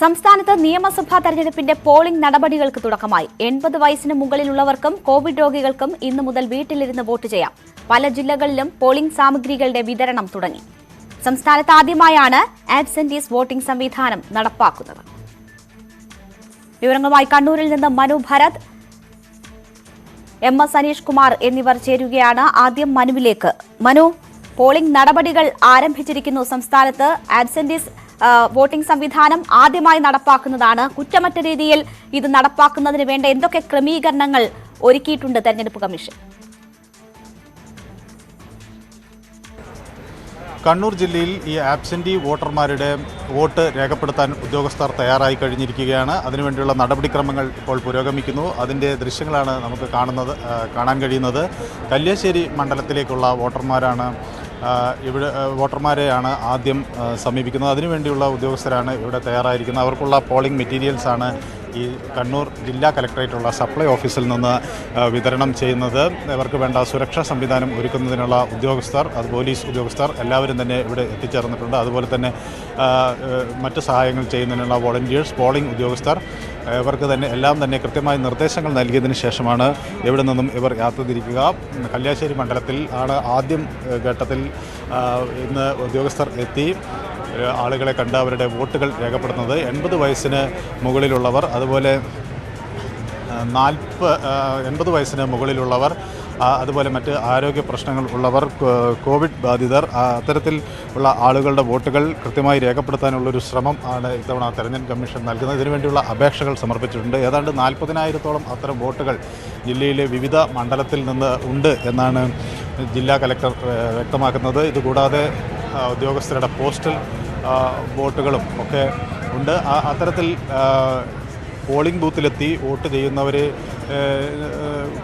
സംസ്ഥാനത്ത് നിയമസഭാ തെരഞ്ഞെടുപ്പിന്റെ പോളിംഗ് നടപടികൾക്ക് തുടക്കമായി. 80 വയസ്സിന് മുകളിലുള്ളവർക്കും കോവിഡ് രോഗികൾക്കും ഇന്നു മുതൽ വീട്ടിലിരുന്ന് വോട്ട് ചെയ്യാം. പല ജില്ലകളിലും പോളിംഗ് സാമഗ്രികളുടെ വിതരണം തുടങ്ങി. സംസ്ഥാനത്ത് ആദ്യമായാണ് ആബ്സെന്റീസ് വോട്ടിംഗ് സംവിധാനം നടപ്പാക്കുന്നത്. വിവരങ്ങളുമായി കണ്ണൂരിൽ നിന്ന് മനു ഭരത്, MS അനീഷ് കുമാർ എന്നിവർ ചേരുകയാണ്. ആദ്യം മനുവിലേക്ക്. മനു, പോളിംഗ് നടപടികൾ ആരംഭിച്ചിരിക്കുന്നു. സംസ്ഥാനത്ത് ആബ്സെന്റീസ് വോട്ടിംഗ് സംവിധാനം ആദ്യമായി നടപ്പാക്കുന്നതാണ്. കുറ്റമറ്റ രീതിയിൽ ഇത് നടപ്പാക്കുന്നതിന് വേണ്ട എന്തൊക്കെ ക്രമീകരണങ്ങൾ ഒരുക്കിയിട്ടുണ്ട് തെരഞ്ഞെടുപ്പ് കമ്മീഷൻ? കണ്ണൂർ ജില്ലയിൽ ഈ ആബ്സെൻറ്റി വോട്ടർമാരുടെ വോട്ട് രേഖപ്പെടുത്താൻ ഉദ്യോഗസ്ഥർ തയ്യാറായി കഴിഞ്ഞിരിക്കുകയാണ്. അതിനുവേണ്ടിയുള്ള നടപടിക്രമങ്ങൾ ഇപ്പോൾ പുരോഗമിക്കുന്നു. അതിൻ്റെ ദൃശ്യങ്ങളാണ് നമുക്ക് കാണാൻ കഴിയുന്നത്. കല്യാശ്ശേരി മണ്ഡലത്തിലേക്കുള്ള വോട്ടർമാരെയാണ് ആദ്യം സമീപിക്കുന്നത്. അതിനുവേണ്ടിയുള്ള ഉദ്യോഗസ്ഥരാണ് ഇവിടെ തയ്യാറായിരിക്കുന്നത്. അവർക്കുള്ള പോളിംഗ് മെറ്റീരിയൽസാണ് ഈ കണ്ണൂർ ജില്ലാ കലക്ടറേറ്റുള്ള സപ്ലൈ ഓഫീസിൽ നിന്ന് വിതരണം ചെയ്യുന്നത്. ഇവർക്ക് വേണ്ട സുരക്ഷാ സംവിധാനം ഒരുക്കുന്നതിനുള്ള ഉദ്യോഗസ്ഥർ, അത് പോലീസ് ഉദ്യോഗസ്ഥർ എല്ലാവരും തന്നെ ഇവിടെ എത്തിച്ചേർന്നിട്ടുണ്ട്. അതുപോലെ തന്നെ മറ്റ് സഹായങ്ങൾ ചെയ്യുന്നതിനുള്ള വോളണ്ടിയേഴ്സ്, പോളിംഗ് ഉദ്യോഗസ്ഥർ, ഇവർക്ക് എല്ലാം തന്നെ കൃത്യമായ നിർദ്ദേശങ്ങൾ നൽകിയതിന് ശേഷമാണ് ഇവിടെ നിന്നും ഇവർ യാത്ര തിരിക്കുക. കല്യാശ്ശേരി മണ്ഡലത്തിൽ ആണ് ആദ്യം ഘട്ടത്തിൽ ഇന്ന് ഉദ്യോഗസ്ഥർ എത്തി ആളുകളെ കണ്ട് അവരുടെ വോട്ടുകൾ രേഖപ്പെടുത്തുന്നത്. 80 വയസ്സിന് മുകളിലുള്ളവർ, അതുപോലെ 80 വയസ്സിന് മുകളിലുള്ളവർ, അതുപോലെ മറ്റ് ആരോഗ്യ പ്രശ്നങ്ങൾ ഉള്ളവർ, കോവിഡ് ബാധിതർ, അത്തരത്തിൽ ഉള്ള ആളുകളുടെ വോട്ടുകൾ കൃത്യമായി രേഖപ്പെടുത്താനുള്ളൊരു ശ്രമം ആണ് ഇത്തവണ തെരഞ്ഞെടുപ്പ് കമ്മീഷൻ നൽകുന്നത്. ഇതിനുവേണ്ടിയുള്ള അപേക്ഷകൾ സമർപ്പിച്ചിട്ടുണ്ട്. ഏതാണ്ട് 40,000-ഓളം അത്തരം വോട്ടുകൾ ജില്ലയിലെ വിവിധ മണ്ഡലത്തിൽ നിന്ന് ഉണ്ട് എന്നാണ് ജില്ലാ കലക്ടർ വ്യക്തമാക്കുന്നത്. ഇതുകൂടാതെ ഉദ്യോഗസ്ഥരുടെ പോസ്റ്റൽ വോട്ടുകളും ഒക്കെ ഉണ്ട്. അത്തരത്തിൽ പോളിംഗ് ബൂത്തിലെത്തി വോട്ട് ചെയ്യുന്നവരെ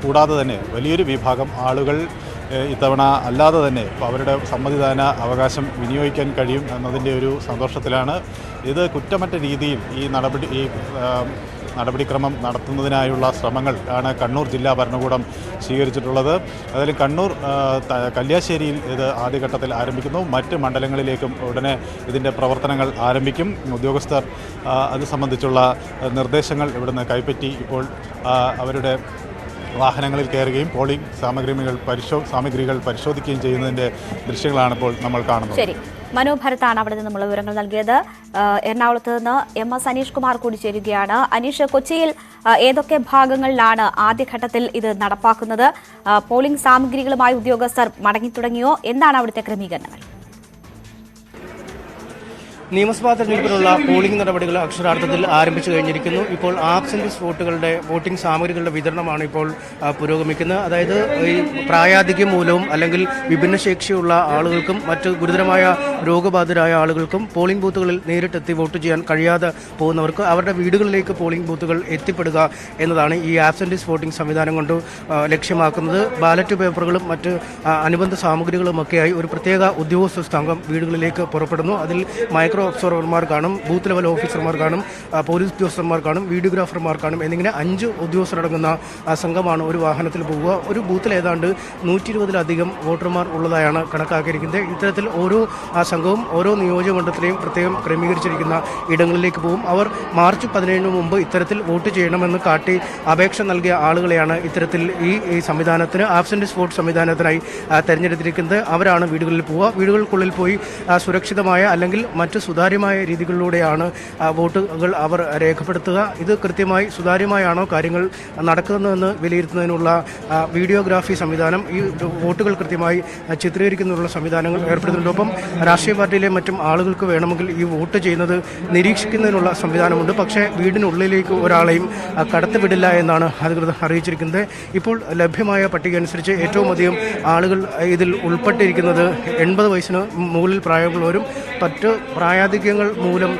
കൂടാതെ തന്നെ വലിയൊരു വിഭാഗം ആളുകൾ ഇത്തവണ അല്ലാതെ തന്നെ അവരുടെ സമ്മതിദാന അവകാശം വിനിയോഗിക്കാൻ കഴിയും എന്നതിൻ്റെ ഒരു സന്തോഷത്തിലാണ്. ഇത് കുറ്റമറ്റ രീതിയിൽ ഈ നടപടിക്രമം നടത്തുന്നതിനായുള്ള ശ്രമങ്ങൾ ആണ് കണ്ണൂർ ജില്ലാ ഭരണകൂടം സ്വീകരിച്ചിട്ടുള്ളത്. അതിൽ കണ്ണൂർ കല്യാശ്ശേരിയിൽ ഇത് ആദ്യഘട്ടത്തിൽ ആരംഭിക്കുന്നു. മറ്റ് മണ്ഡലങ്ങളിലേക്കും ഉടനെ ഇതിൻ്റെ പ്രവർത്തനങ്ങൾ ആരംഭിക്കും. ഉദ്യോഗസ്ഥർ അത് സംബന്ധിച്ചുള്ള നിർദ്ദേശങ്ങൾ ഇവിടുന്ന് കൈപ്പറ്റി ഇപ്പോൾ അവരുടെ വാഹനങ്ങളിൽ കയറുകയും പോളിംഗ് സാമഗ്രികൾ പരിശോധിക്കുകയും ചെയ്യുന്നതിൻ്റെ ദൃശ്യങ്ങളാണ് ഇപ്പോൾ നമ്മൾ കാണുന്നത്. ശരി, മനു ഭരത്താണ് അവിടെ നിന്ന് നമ്മൾ വിവരങ്ങൾ നൽകിയത്. എറണാകുളത്ത് നിന്ന് MS അനീഷ് കുമാർ കൂടി ചേരുകയാണ്. അനീഷ്, കൊച്ചിയിൽ ഏതൊക്കെ ഭാഗങ്ങളിലാണ് ആദ്യഘട്ടത്തിൽ ഇത് നടപ്പാക്കുന്നത്? പോളിംഗ് സാമഗ്രികളുമായി ഉദ്യോഗസ്ഥർ മടങ്ങിത്തുടങ്ങിയോ? എന്താണ് അവിടുത്തെ ക്രമീകരണങ്ങൾ? നിയമസഭാ തെരഞ്ഞെടുപ്പിനുള്ള പോളിംഗ് നടപടികൾ അക്ഷരാർത്ഥത്തിൽ ആരംഭിച്ചു കഴിഞ്ഞിരിക്കുന്നു. ഇപ്പോൾ ആബ്സെന്റീസ് വോട്ടിംഗ് സാമഗ്രികളുടെ വിതരണമാണ് ഇപ്പോൾ പുരോഗമിക്കുന്നത്. അതായത് ഈ പ്രായാധിക്യം മൂലവും അല്ലെങ്കിൽ വിഭിന്നശേഷിയുള്ള ആളുകൾക്കും മറ്റ് ഗുരുതരമായ രോഗബാധിതരായ ആളുകൾക്കും പോളിംഗ് ബൂത്തുകളിൽ നേരിട്ടെത്തി വോട്ട് ചെയ്യാൻ കഴിയാതെ പോകുന്നവർക്ക് അവരുടെ വീടുകളിലേക്ക് പോളിംഗ് ബൂത്തുകൾ എത്തിപ്പെടുക എന്നതാണ് ഈ ആബ്സെന്റീസ് വോട്ടിംഗ് സംവിധാനം കൊണ്ട് ലക്ഷ്യമാക്കുന്നത്. ബാലറ്റ് പേപ്പറുകളും മറ്റ് അനുബന്ധ സാമഗ്രികളുമൊക്കെയായി ഒരു പ്രത്യേക ഉദ്യോഗസ്ഥ സംഘം വീടുകളിലേക്ക് പുറപ്പെടുന്നു. അതിൽ മൈക്രോ ഒബ്സർവർമാർ കാണും, ബൂത്ത് ലെവൽ ഓഫീസർമാർ കാണും, പോലീസ് ഉദ്യോഗസ്ഥന്മാർ കാണും, വീഡിയോഗ്രാഫർമാർ കാണും എന്നിങ്ങനെ 5 ഉദ്യോഗസ്ഥരടങ്ങുന്ന സംഘമാണ് ഒരു വാഹനത്തിൽ പോകുക. ഒരു ബൂത്തിൽ ഏതാണ്ട് 120-ലധികം വോട്ടർമാർ ഉള്ളതായാണ് കണക്കാക്കിയിരിക്കുന്നത്. ഇത്തരത്തിൽ ഓരോ സംഘവും ഓരോ നിയോജകമണ്ഡലത്തിലെയും പ്രത്യേകം ക്രമീകരിച്ചിരിക്കുന്ന ഇടങ്ങളിലേക്ക് പോകും. അവർ മാർച്ച് 17 മുമ്പ് ഇത്തരത്തിൽ വോട്ട് ചെയ്യണമെന്ന് കാട്ടി അപേക്ഷ നൽകിയ ആളുകളെയാണ് ഇത്തരത്തിൽ ഈ സംവിധാനത്തിന് ആബ്സെന്റീസ് വോട്ട് സംവിധാനത്തിനായി തെരഞ്ഞെടുത്തിരിക്കുന്നത്. അവരാണ് വീടുകളിൽ പോവുക. വീടുകൾക്കുള്ളിൽ പോയി സുരക്ഷിതമായ അല്ലെങ്കിൽ മറ്റ് സുതാര്യമായ രീതികളിലൂടെയാണ് വോട്ടുകൾ അവർ രേഖപ്പെടുത്തുക. ഇത് കൃത്യമായി സുതാര്യമായാണോ കാര്യങ്ങൾ നടക്കുന്നതെന്ന് വിലയിരുത്തുന്നതിനുള്ള വീഡിയോഗ്രാഫി സംവിധാനം, ഈ വോട്ടുകൾ കൃത്യമായി ചിത്രീകരിക്കുന്നതിനുള്ള സംവിധാനങ്ങൾ ഏർപ്പെടുത്തുന്നുണ്ട്. ഒപ്പം രാഷ്ട്രീയ പാർട്ടിയിലെ മറ്റും ആളുകൾക്ക് വേണമെങ്കിൽ ഈ വോട്ട് ചെയ്യുന്നത് നിരീക്ഷിക്കുന്നതിനുള്ള സംവിധാനമുണ്ട്. പക്ഷേ വീടിനുള്ളിലേക്ക് ഒരാളെയും കടത്തിവിടില്ല എന്നാണ് അധികൃതർ അറിയിച്ചിരിക്കുന്നത്. ഇപ്പോൾ ലഭ്യമായ പട്ടിക അനുസരിച്ച് ഏറ്റവും അധികം ആളുകൾ ഇതിൽ ഉൾപ്പെട്ടിരിക്കുന്നത് 80 വയസ്സിന് മുകളിൽ പ്രായമുള്ളവരും മറ്റ് പ്രായാധിക്യങ്ങൾ മൂലം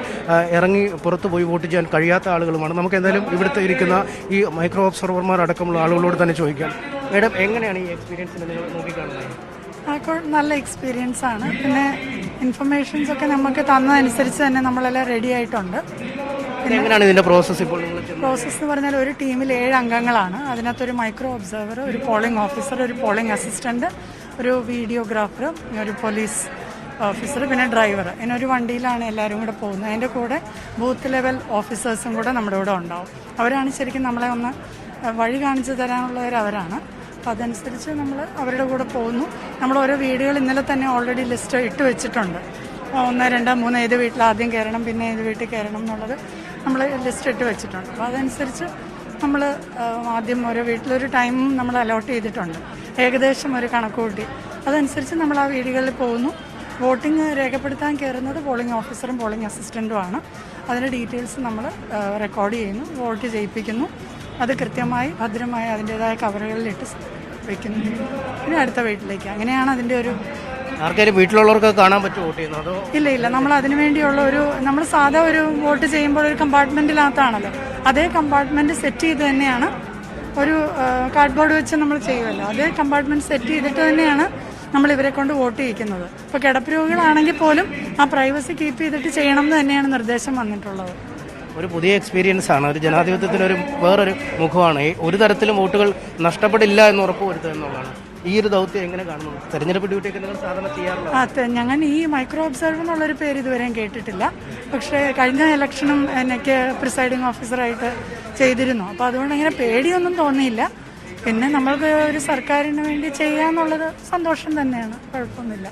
ഇറങ്ങി പുറത്തു പോയി വോട്ട് ചെയ്യാൻ കഴിയാത്ത ആളുകളുമാണ്. നമുക്ക് എന്തായാലും ഇവിടുത്തെ ഇരിക്കുന്ന ഈ മൈക്രോ ഒബ്സർവർമാർ അടക്കമുള്ള ആളുകളോട് തന്നെ ചോദിക്കാം. മാഡം, എങ്ങനെയാണ് ഈ എക്സ്പീരിയൻസ് നിങ്ങൾ നോക്കിക്കാണുന്നത്? നല്ല എക്സ്പീരിയൻസ് ആണ്. പിന്നെ ഇൻഫർമേഷൻസ് ഒക്കെ നമുക്ക് തന്നതനുസരിച്ച് തന്നെ നമ്മളെല്ലാം റെഡി ആയിട്ടുണ്ട്. എങ്ങനെയാണ് ഇതിന്റെ പ്രോസസ്സ്? ഇപ്പോൾ പ്രോസസ്സ് എന്ന് പറഞ്ഞാൽ ഒരു ടീമിൽ 7 അംഗങ്ങളാണ്. അതിനകത്തൊരു മൈക്രോ ഒബ്സർവർ, ഒരു പോളിംഗ് ഓഫീസർ, ഒരു പോളിംഗ് അസിസ്റ്റന്റ്, ഒരു വീഡിയോഗ്രാഫർ, ഒരു പോലീസ് ഓഫീസർ, പിന്നെ ഡ്രൈവർ, ഇങ്ങനെ ഒരു വണ്ടിയിലാണ് എല്ലാവരും കൂടെ പോകുന്നത്. അതിൻ്റെ കൂടെ ബൂത്ത് ലെവൽ ഓഫീസേഴ്സും കൂടെ നമ്മുടെ കൂടെ ഉണ്ടാവും. അവരാണ് ശരിക്കും നമ്മളെ ഒന്ന് വഴി കാണിച്ചു തരാനുള്ളവർ അവരാണ്. അപ്പോൾ അതനുസരിച്ച് നമ്മൾ അവരുടെ കൂടെ പോകുന്നു. നമ്മൾ ഓരോ വീടുകൾ ഇന്നലെ തന്നെ ഓൾറെഡി ലിസ്റ്റ് ഇട്ട് വെച്ചിട്ടുണ്ട്. 1, 2, 3 ഏത് വീട്ടിൽ ആദ്യം കയറണം, പിന്നെ ഏത് വീട്ടിൽ കയറണം എന്നുള്ളത് നമ്മൾ ലിസ്റ്റ് ഇട്ട് വെച്ചിട്ടുണ്ട്. അപ്പോൾ അതനുസരിച്ച് നമ്മൾ ആദ്യം ഓരോ വീട്ടിലൊരു ടൈമും നമ്മൾ അലോട്ട് ചെയ്തിട്ടുണ്ട്, ഏകദേശം ഒരു കണക്ക് കൂട്ടി. അതനുസരിച്ച് നമ്മൾ ആ വീടുകളിൽ പോകുന്നു. വോട്ടിംഗ് രേഖപ്പെടുത്താൻ കയറുന്നത് പോളിംഗ് ഓഫീസറും പോളിംഗ് അസിസ്റ്റൻറ്റുമാണ്. അതിൻ്റെ ഡീറ്റെയിൽസ് നമ്മൾ റെക്കോർഡ് ചെയ്യുന്നു, വോട്ട് ചെയ്യിപ്പിക്കുന്നു. അത് കൃത്യമായി ഭദ്രമായി അതിൻ്റേതായ കവറുകളിലിട്ട് വയ്ക്കുന്നു. പിന്നെ അടുത്ത വീട്ടിലേക്ക്. അങ്ങനെയാണ് അതിൻ്റെ ഒരു. ആർക്കെങ്കിലും വീട്ടിലുള്ളവർക്ക് കാണാൻ പറ്റുമോ വോട്ട് ചെയ്യുന്നത്? അതോ ഇല്ല, നമ്മൾ അതിനു വേണ്ടിയുള്ള നമ്മൾ സാധാ ഒരു വോട്ട് ചെയ്യുമ്പോൾ ഒരു കമ്പാർട്ട്മെൻറ്റിനകത്താണല്ലോ, അതേ കമ്പാർട്ട്മെൻറ്റ് സെറ്റ് ചെയ്ത് തന്നെയാണ്. ഒരു കാർഡ്ബോർഡ് വെച്ച് നമ്മൾ ചെയ്യുമല്ലോ, അതേ കമ്പാർട്ട്മെൻറ്റ് സെറ്റ് ചെയ്തിട്ട് തന്നെയാണ് നമ്മൾ ഇവരെ കൊണ്ട് വോട്ട് ചെയ്യിക്കുന്നത്. ഇപ്പോൾ കിടപ്പ് രോഗികളാണെങ്കിൽ പോലും ആ പ്രൈവസി കീപ്പ് ചെയ്തിട്ട് ചെയ്യണം എന്ന് തന്നെയാണ് നിർദ്ദേശം വന്നിട്ടുള്ളത്. ഒരു പുതിയ എക്സ്പീരിയൻസ് ആണ്, ഒരു ജനാധിപത്യത്തിനൊരു വേറൊരു മുഖമാണ്. ഒരു തരത്തിലും വോട്ടുകൾ നഷ്ടപ്പെടില്ല എന്ന് ഉറപ്പുവരുത്തുക എന്നുള്ളതാണ്. ഈ ഒരു ദൗത്യം എങ്ങനെ കാണുന്നു? തെരഞ്ഞെടുപ്പ് ഡ്യൂട്ടിയൊക്കെ നിങ്ങൾ സാധാരണ ചെയ്യാറുണ്ട്? ഞങ്ങൾ ഈ മൈക്രോ ഒബ്സർവർ എന്നുള്ളൊരു പേര് ഇതുവരെയും കേട്ടിട്ടില്ല. പക്ഷേ കഴിഞ്ഞ ഇലക്ഷനും എനിക്ക് പ്രിസൈഡിങ് ഓഫീസറായിട്ട് ചെയ്തിരുന്നു. അപ്പോൾ അതുകൊണ്ട് അങ്ങനെ പേടിയൊന്നും തോന്നിയില്ല. പിന്നെ നമ്മൾക്ക് ഒരു സർക്കാരിന് വേണ്ടി ചെയ്യാന്നുള്ളത് സന്തോഷം തന്നെയാണ്, കുഴപ്പമൊന്നുമില്ല.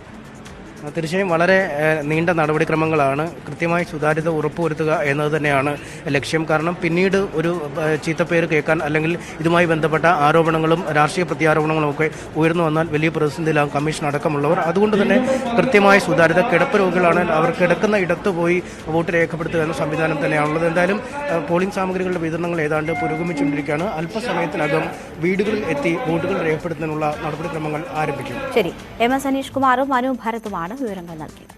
തീർച്ചയായും വളരെ നീണ്ട നടപടിക്രമങ്ങളാണ്. കൃത്യമായി സുതാര്യത ഉറപ്പുവരുത്തുക എന്നത് തന്നെയാണ് ലക്ഷ്യം. കാരണം പിന്നീട് ഒരു ചീത്തപ്പേര് കേൾക്കാൻ അല്ലെങ്കിൽ ഇതുമായി ബന്ധപ്പെട്ട ആരോപണങ്ങളും രാഷ്ട്രീയ പ്രത്യാരോപണങ്ങളും ഒക്കെ ഉയർന്നു വന്നാൽ വലിയ പ്രതിസന്ധിയിലാകും കമ്മീഷൻ അടക്കമുള്ളവർ. അതുകൊണ്ട് തന്നെ കൃത്യമായ സുതാര്യത, കിടപ്പ് രോഗികളാണ് അവർ കിടക്കുന്ന ഇടത്ത് പോയി വോട്ട് രേഖപ്പെടുത്തുക എന്ന സംവിധാനം തന്നെയാണുള്ളത്. എന്തായാലും പോളിംഗ് സാമഗ്രികളുടെ വിതരണങ്ങൾ ഏതാണ്ട് പുരോഗമിച്ചുകൊണ്ടിരിക്കുകയാണ്. അല്പസമയത്തിനകം വീടുകളിൽ എത്തി വോട്ടുകൾ രേഖപ്പെടുത്തുന്നതിനുള്ള നടപടിക്രമങ്ങൾ ആരംഭിക്കും. ശരി, MS അനീഷ് കുമാറും മനു ഭരത്തുമാണ് വിവരങ്ങൾ നൽകിയത്.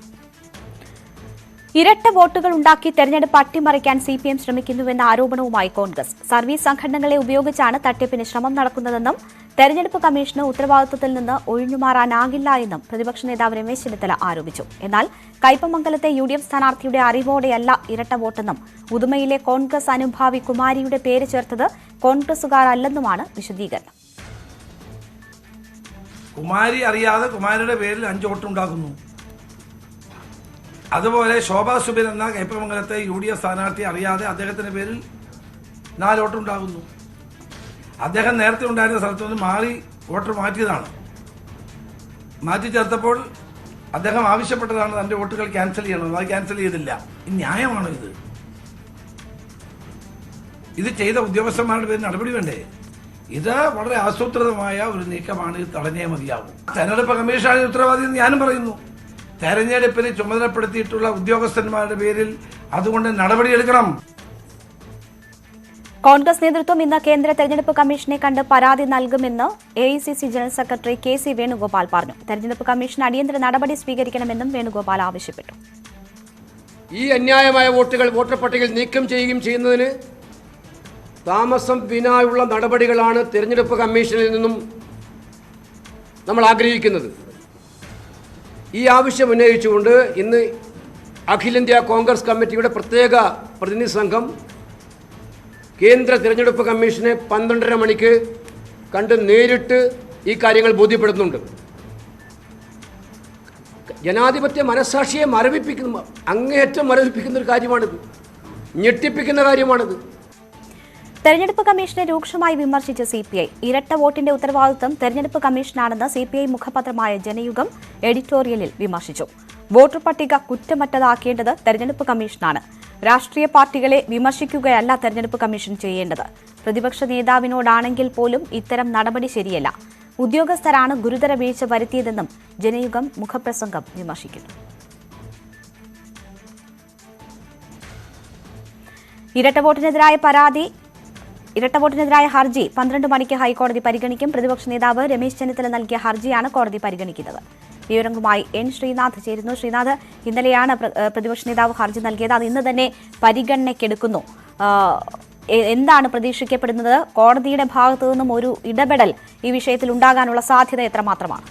ഇരട്ട വോട്ടുകൾ ഉണ്ടാക്കി തെരഞ്ഞെടുപ്പ് അട്ടിമറിക്കാൻ CPM ശ്രമിക്കുന്നുവെന്ന ആരോപണവുമായി കോൺഗ്രസ്. സർവീസ് സംഘടനകളെ ഉപയോഗിച്ചാണ് തട്ടിപ്പിന് ശ്രമം നടക്കുന്നതെന്നും തെരഞ്ഞെടുപ്പ് കമ്മീഷന് ഉത്തരവാദിത്വത്തിൽ നിന്ന് ഒഴിഞ്ഞുമാറാനാകില്ല എന്നും പ്രതിപക്ഷ നേതാവ് രമേശ് ചെന്നിത്തല ആരോപിച്ചു. എന്നാൽ കയ്പമംഗലത്തെ UDF സ്ഥാനാർത്ഥിയുടെ അറിവോടെയല്ല ഇരട്ട വോട്ടെന്നും ഉദുമയിലെ കോൺഗ്രസ് അനുഭാവി കുമാരിയുടെ പേര് ചേർത്തത് കോൺഗ്രസുകാരല്ലെന്നുമാണ് വിശദീകരണം. കുമാരി അറിയാതെ കുമാരിയുടെ പേരിൽ 5 വോട്ടുണ്ടാകുന്നു. അതുപോലെ ശോഭാ സുബിൻ എന്ന കയ്പമംഗലത്തെ UDF സ്ഥാനാർത്ഥി അറിയാതെ അദ്ദേഹത്തിന്റെ പേരിൽ 4 വോട്ടുണ്ടാകുന്നു. അദ്ദേഹം നേരത്തെ ഉണ്ടായിരുന്ന സ്ഥലത്തു നിന്ന് മാറി വോട്ടർ മാറ്റിയതാണ്. മാറ്റി ചേർത്തപ്പോൾ അദ്ദേഹം ആവശ്യപ്പെട്ടതാണ് തന്റെ വോട്ടുകൾ ക്യാൻസൽ ചെയ്യണമെന്ന്. അത് ക്യാൻസൽ ചെയ്തില്ല. ഇത് ന്യായമാണോ? ഇത് ചെയ്ത ഉദ്യോഗസ്ഥന്മാരുടെ പേരിൽ നടപടി വേണ്ടേ? ഇത് വളരെ ആസൂത്രിതമായ ഒരു നീക്കമാണ്. ഇത് തടഞ്ഞേ മതിയാകും. തെരഞ്ഞെടുപ്പ് കമ്മീഷനാണ് ഉത്തരവാദി എന്ന് ഞാനും പറയുന്നു. തെരഞ്ഞെടുപ്പിന് ചുമതലപ്പെടുത്തിയിട്ടുള്ള ഉദ്യോഗസ്ഥന്മാരുടെ പേരിൽ അതുകൊണ്ട് നടപടിയെടുക്കണം. കോൺഗ്രസ് നേതൃത്വം ഇന്ന് കേന്ദ്ര തെരഞ്ഞെടുപ്പ് കമ്മീഷനെ കണ്ട് പരാതി നൽകുമെന്ന് AICC general secretary KC Venugopal പറഞ്ഞു. തെരഞ്ഞെടുപ്പ് കമ്മീഷൻ അടിയന്തര നടപടി സ്വീകരിക്കണമെന്നും വേണുഗോപാൽ ആവശ്യപ്പെട്ടു. ഈ അന്യായമായ വോട്ടുകൾ വോട്ടർ പട്ടികയിൽ നീക്കം ചെയ്യുകയും ചെയ്യുന്നതിന് താമസം വിനായുള്ള നടപടികളാണ് തെരഞ്ഞെടുപ്പ് കമ്മീഷനിൽ നിന്നും നമ്മൾ ആഗ്രഹിക്കുന്നത്. ഈ ആവശ്യം ഉന്നയിച്ചുകൊണ്ട് ഇന്ന് അഖിലേന്ത്യാ കോൺഗ്രസ് കമ്മിറ്റിയുടെ പ്രത്യേക പ്രതിനിധി സംഘം കേന്ദ്ര തിരഞ്ഞെടുപ്പ് കമ്മീഷനെ 12:30 മണിക്ക് കണ്ട് നേരിട്ട് ഈ കാര്യങ്ങൾ ബോധ്യപ്പെടുത്തുന്നുണ്ട്. ജനാധിപത്യ മനസ്സാക്ഷിയെ അങ്ങേയറ്റം മരവിപ്പിക്കുന്ന ഒരു കാര്യമാണിത്. ഞെട്ടിപ്പിക്കുന്ന കാര്യമാണിത്. തെരഞ്ഞെടുപ്പ് കമ്മീഷനെ രൂക്ഷമായി വിമർശിച്ച CPI ഇരട്ട വോട്ടിന്റെ ഉത്തരവാദിത്തം തെരഞ്ഞെടുപ്പ് കമ്മീഷനാണെന്ന് CPI മുഖപത്രമായ ജനയുഗം എഡിറ്റോറിയലിൽ വിമർശിച്ചു. വോട്ടർ പട്ടിക കുറ്റമറ്റതാക്കേണ്ടത് തെരഞ്ഞെടുപ്പ് കമ്മീഷനാണ്. രാഷ്ട്രീയ പാർട്ടികളെ വിമർശിക്കുകയല്ല തെരഞ്ഞെടുപ്പ് കമ്മീഷൻ ചെയ്യേണ്ടത്. പ്രതിപക്ഷ നേതാവിനോടാണെങ്കിൽ പോലും ഇത്തരം നടപടി ശരിയല്ല. ഉദ്യോഗസ്ഥരാണ് ഗുരുതര വീഴ്ച വരുത്തിയതെന്നും ജനയുഗം മുഖപ്രസംഗം വിമർശിക്കുന്നു. ഇരട്ട വോട്ടിനെതിരായ ഹർജി 12 മണിക്ക് ഹൈക്കോടതി പരിഗണിക്കും. പ്രതിപക്ഷ നേതാവ് രമേശ് ചെന്നിത്തല നൽകിയ ഹർജിയാണ് കോടതി പരിഗണിക്കുന്നത്. വിവരങ്ങളുമായി N ശ്രീനാഥ് ചേരുന്നു. ശ്രീനാഥ്, ഇന്നലെയാണ് പ്രതിപക്ഷ നേതാവ് ഹർജി നൽകിയത്. അത് ഇന്ന് തന്നെ പരിഗണനയ്ക്കെടുക്കുന്നു. എന്താണ് പ്രതീക്ഷിക്കപ്പെടുന്നത്? കോടതിയുടെ ഭാഗത്തു നിന്നും ഒരു ഇടപെടൽ ഈ വിഷയത്തിൽ ഉണ്ടാകാനുള്ള സാധ്യത എത്രമാത്രമാണ്?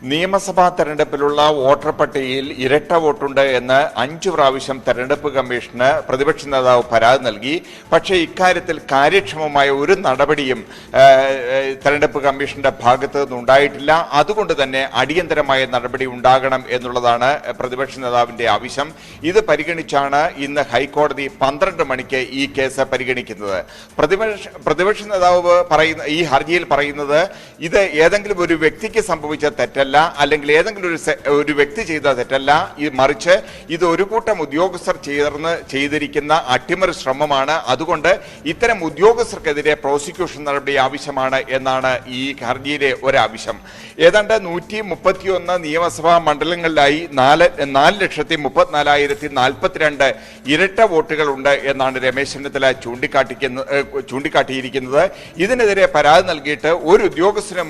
നിയമസഭാ തെരഞ്ഞെടുപ്പിലുള്ള വോട്ടർ പട്ടികയിൽ ഇരട്ട വോട്ടുണ്ട് എന്ന് 5 പ്രാവശ്യം തെരഞ്ഞെടുപ്പ് കമ്മീഷന് പ്രതിപക്ഷ നേതാവ് പരാതി നൽകി. പക്ഷേ ഇക്കാര്യത്തിൽ കാര്യക്ഷമമായ ഒരു നടപടിയും തെരഞ്ഞെടുപ്പ് കമ്മീഷന്റെ ഭാഗത്ത് നിന്നുണ്ടായിട്ടില്ല. അതുകൊണ്ട് തന്നെ അടിയന്തരമായ നടപടി ഉണ്ടാകണം എന്നുള്ളതാണ് പ്രതിപക്ഷ നേതാവിന്റെ ആവശ്യം. ഇത് പരിഗണിച്ചാണ് ഇന്ന് ഹൈക്കോടതി 12 മണിക്ക് ഈ കേസ് പരിഗണിക്കുന്നത്. പ്രതിപക്ഷ നേതാവ് പറയുന്ന ഈ ഹർജിയിൽ പറയുന്നത് ഇത് ഏതെങ്കിലും ഒരു വ്യക്തിക്ക് സംഭവിച്ച തെറ്റല്ല, അല്ലെങ്കിൽ ഏതെങ്കിലും ഒരു വ്യക്തി ചെയ്ത തെറ്റല്ല, മറിച്ച് ഇത് ഒരു കൂട്ടം ഉദ്യോഗസ്ഥർ ചേർന്ന് ചെയ്തിരിക്കുന്ന അട്ടിമറി ശ്രമമാണ്. അതുകൊണ്ട് ഇത്തരം ഉദ്യോഗസ്ഥർക്കെതിരെ പ്രോസിക്യൂഷൻ നടപടി ആവശ്യമാണ് എന്നാണ് ഈ ഹർജിയിലെ ഒരാവശ്യം. ഏതാണ്ട് 131 നിയമസഭാ മണ്ഡലങ്ങളിലായി 4,34,042 ഇരട്ട വോട്ടുകൾ ഉണ്ട് എന്നാണ് രമേശ് ചെന്നിത്തല ചൂണ്ടിക്കാട്ടിയിരിക്കുന്നത്. ഇതിനെതിരെ പരാതി നൽകിയിട്ട് ഒരു ഉദ്യോഗസ്ഥന്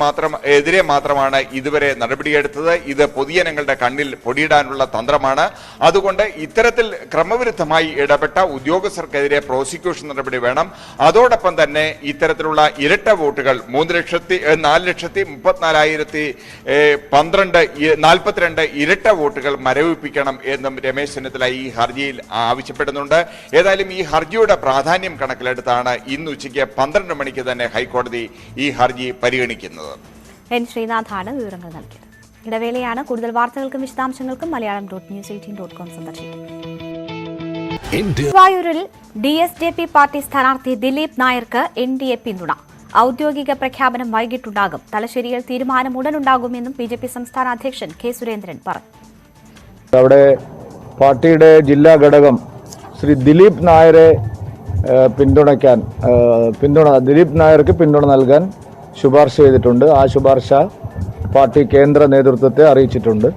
എതിരെ മാത്രമാണ് ഇതുവരെ നടപടിയെടുത്തത്. ഇത് പൊതുജനങ്ങളുടെ കണ്ണിൽ പൊടിയിടാനുള്ള തന്ത്രമാണ്. അതുകൊണ്ട് ഇത്തരത്തിൽ ക്രമവിരുദ്ധമായി ഇടപെട്ട ഉദ്യോഗസ്ഥർക്കെതിരെ പ്രോസിക്യൂഷൻ നടപടി വേണം. അതോടൊപ്പം തന്നെ ഇത്തരത്തിലുള്ള ഇരട്ട വോട്ടുകൾ 4,34,042 ഇരട്ട വോട്ടുകൾ മരവിപ്പിക്കണം എന്നും രമേശ് ചെന്നിത്തല ഈ ഹർജിയിൽ ആവശ്യപ്പെടുന്നുണ്ട്. ഏതായാലും ഈ ഹർജിയുടെ പ്രാധാന്യം കണക്കിലെടുത്താണ് ഇന്ന് ഉച്ചയ്ക്ക് 12 മണിക്ക് തന്നെ ഹൈക്കോടതി ഈ ഹർജി പരിഗണിക്കുന്നത്. എൻ ശ്രീനാഥാണ് വിവരങ്ങൾ നൽകിയത്. ഇടവേളയാണ്. കൂടുതൽ വാർത്തകൾക്കും വിശദാംശങ്ങൾക്കും malayalam.news18.com സന്ദർശിക്കും. ഗുരുവായൂരിൽ DSJP പാർട്ടി സ്ഥാനാർത്ഥി ദിലീപ് നായർക്ക് NDA പിന്തുണ. ഔദ്യോഗിക പ്രഖ്യാപനം വൈകിട്ടുണ്ടാകും. തലശ്ശേരിയിൽ തീരുമാനം ഉടനുണ്ടാകുമെന്നും BJP സംസ്ഥാന അധ്യക്ഷൻ K സുരേന്ദ്രൻ പറഞ്ഞു. അവിടെ പാർട്ടിയുടെ ജില്ലാ ഘടകം ശ്രീ ദിലീപ് നായരെ ദിലീപ് നായർക്ക് പിന്തുണ നൽകാൻ ശുപാർശ ചെയ്തിട്ടുണ്ട്. ആ ശുപാർശ പാർട്ടി കേന്ദ്ര നേതൃത്വത്തെ അറിയിച്ചിട്ടുണ്ട്.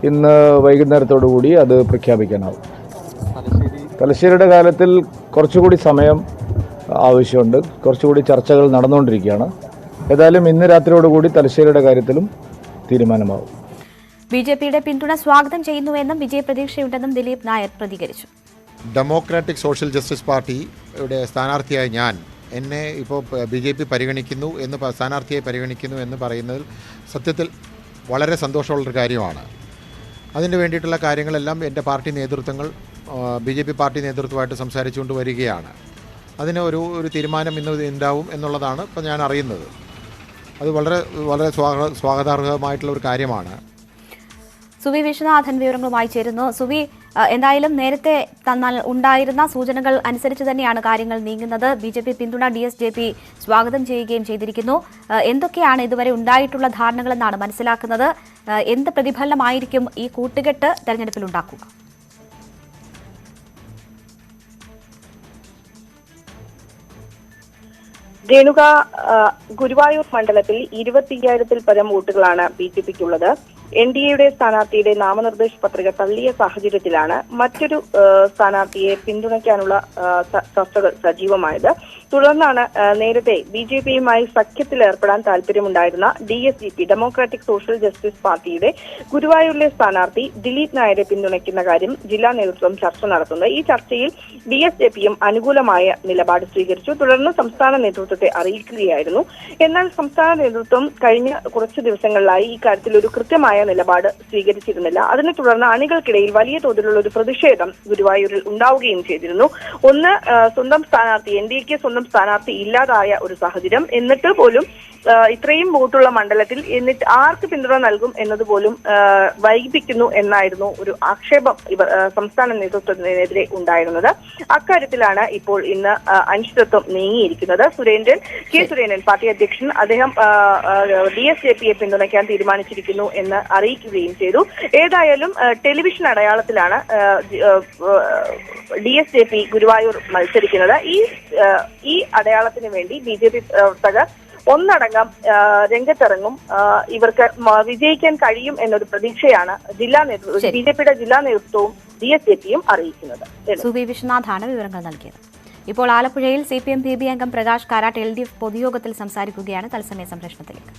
ഇന്ന് വൈകുന്നേരത്തോടുകൂടി അത് പ്രഖ്യാപിക്കാനാവും. തലശ്ശേരിയുടെ കാര്യത്തിൽ കുറച്ചുകൂടി സമയം ആവശ്യമുണ്ട്. കുറച്ചുകൂടി ചർച്ചകൾ നടന്നുകൊണ്ടിരിക്കുകയാണ്. ഏതായാലും ഇന്ന് രാത്രിയോടുകൂടി തലശ്ശേരിയുടെ കാര്യത്തിലും തീരുമാനമാവും. BJPയുടെ പിന്തുണ സ്വാഗതം ചെയ്യുന്നുവെന്നും വിജയപ്രതീക്ഷയുണ്ടെന്നും ദിലീപ് നായർ പ്രതികരിച്ചു. ഡെമോക്രാറ്റിക് സോഷ്യൽ ജസ്റ്റിസ് പാർട്ടിയുടെ സ്ഥാനാർത്ഥിയായ എന്നെ ഇപ്പോൾ BJP പരിഗണിക്കുന്നു സ്ഥാനാർത്ഥിയെ പരിഗണിക്കുന്നു എന്ന് പറയുന്നതിൽ സത്യത്തിൽ വളരെ സന്തോഷമുള്ളൊരു കാര്യമാണ്. അതിന് വേണ്ടിയിട്ടുള്ള കാര്യങ്ങളെല്ലാം എൻ്റെ പാർട്ടി നേതൃത്വങ്ങൾ BJP പാർട്ടി നേതൃത്വമായിട്ട് സംസാരിച്ചുകൊണ്ട് വരികയാണ്. അതിന് ഒരു തീരുമാനം ഇന്ന് ഉണ്ടാവും എന്നുള്ളതാണ് ഇപ്പോൾ ഞാൻ അറിയുന്നത്. അത് വളരെ വളരെ സ്വാഗതാർഹമായിട്ടുള്ള ഒരു കാര്യമാണ്. സുവി വിശ്വനാഥൻ വിവരങ്ങളുമായി ചേരുന്നു. സുവി, എന്തായാലും നേരത്തെ ഉണ്ടായിരുന്ന സൂചനകൾ അനുസരിച്ച് തന്നെയാണ് കാര്യങ്ങൾ നീങ്ങുന്നത്. BJP പിന്തുണ DSJP സ്വാഗതം ചെയ്യുകയും ചെയ്തിരിക്കുന്നു. എന്തൊക്കെയാണ് ഇതുവരെ ഉണ്ടായിട്ടുള്ള ധാരണകളെന്നാണ് മനസ്സിലാക്കുന്നത്? എന്ത് പ്രതിഫലനമായിരിക്കും ഈ കൂട്ടുകെട്ട് തെരഞ്ഞെടുപ്പിൽ ഉണ്ടാക്കുക? രേണുക, ഗുരുവായൂർ മണ്ഡലത്തിൽ 25,000-ൽ പരം വോട്ടുകളാണ് BJPക്കുള്ളത്. NDAയുടെ സ്ഥാനാർത്ഥിയുടെ നാമനിർദ്ദേശ പത്രിക തള്ളിയ സാഹചര്യത്തിലാണ് മറ്റൊരു സ്ഥാനാർത്ഥിയെ പിന്തുണയ്ക്കാനുള്ള ചർച്ചകൾ സജീവമായത്. തുടർന്നാണ് നേരത്തെ BJPയുമായി സഖ്യത്തിലേർപ്പെടാൻ താല്പര്യമുണ്ടായിരുന്ന DSJP ഡെമോക്രാറ്റിക് സോഷ്യൽ ജസ്റ്റിസ് പാർട്ടിയുടെ ഗുരുവായൂരിലെ സ്ഥാനാർത്ഥി ദിലീപ് നായരെ പിന്തുണയ്ക്കുന്ന കാര്യം ജില്ലാ നേതൃത്വം ചർച്ച നടത്തുന്നത്. ഈ ചർച്ചയിൽ DSJPയും അനുകൂലമായ നിലപാട് സ്വീകരിച്ചു. തുടർന്ന് സംസ്ഥാന നേതൃത്വത്തെ അറിയിക്കുകയായിരുന്നു. എന്നാൽ സംസ്ഥാന നേതൃത്വം കഴിഞ്ഞ കുറച്ച് ദിവസങ്ങളിലായി ഈ കാര്യത്തിൽ ഒരു കൃത്യമായ നിലപാട് സ്വീകരിച്ചിരുന്നില്ല. അതിനെ തുടർന്ന് അണികൾക്കിടയിൽ വലിയ തോതിലുള്ള ഒരു പ്രതിഷേധം ഗുരുവായൂരിൽ ഉണ്ടാവുകയും ചെയ്തിരുന്നു. ഒന്ന്, സ്വന്തം സ്ഥാനാർത്ഥി NDAക്ക് സ്വന്തം സ്ഥാനാർത്ഥി ഇല്ലാതായ ഒരു സാഹചര്യം, എന്നിട്ട് പോലും ഇത്രയും വോട്ടുള്ള മണ്ഡലത്തിൽ എന്നിട്ട് ആർക്ക് പിന്തുണ നൽകും എന്നതുപോലും വൈകിപ്പിക്കുന്നു എന്നായിരുന്നു ഒരു ആക്ഷേപം ഇവർ സംസ്ഥാന നേതൃത്വത്തിനെതിരെ ഉണ്ടായിരുന്നത്. അക്കാര്യത്തിലാണ് ഇപ്പോൾ ഇന്ന് അനിശ്ചിതത്വം നീങ്ങിയിരിക്കുന്നത്. K സുരേന്ദ്രൻ പാർട്ടി അധ്യക്ഷൻ അദ്ദേഹം DSJPയെ പിന്തുണയ്ക്കാൻ തീരുമാനിച്ചിരിക്കുന്നു എന്ന് അറിയിക്കുകയും ചെയ്തു. ഏതായാലും ടെലിവിഷൻ അടയാളത്തിലാണ് DSJP ഗുരുവായൂർ മത്സരിക്കുന്നത്. ഈ അടയാളത്തിന് വേണ്ടി BJP പ്രവർത്തകർ ഒന്നടങ്കം രംഗത്തിറങ്ങും. ഇവർക്ക് വിജയിക്കാൻ കഴിയും എന്നൊരു പ്രതീക്ഷയാണ് BJPയുടെ ജില്ലാ നേതൃത്വവും DSJPയും അറിയിക്കുന്നത്. സുവി വിശ്വനാഥാണ് വിവരങ്ങൾ നൽകിയത്. ഇപ്പോൾ ആലപ്പുഴയിൽ CPM PB അംഗം പ്രകാശ് കാരാട്ട് LDF പൊതുയോഗത്തിൽ സംസാരിക്കുകയാണ്. തത്സമയ സംപ്രേഷണത്തിലേക്ക്.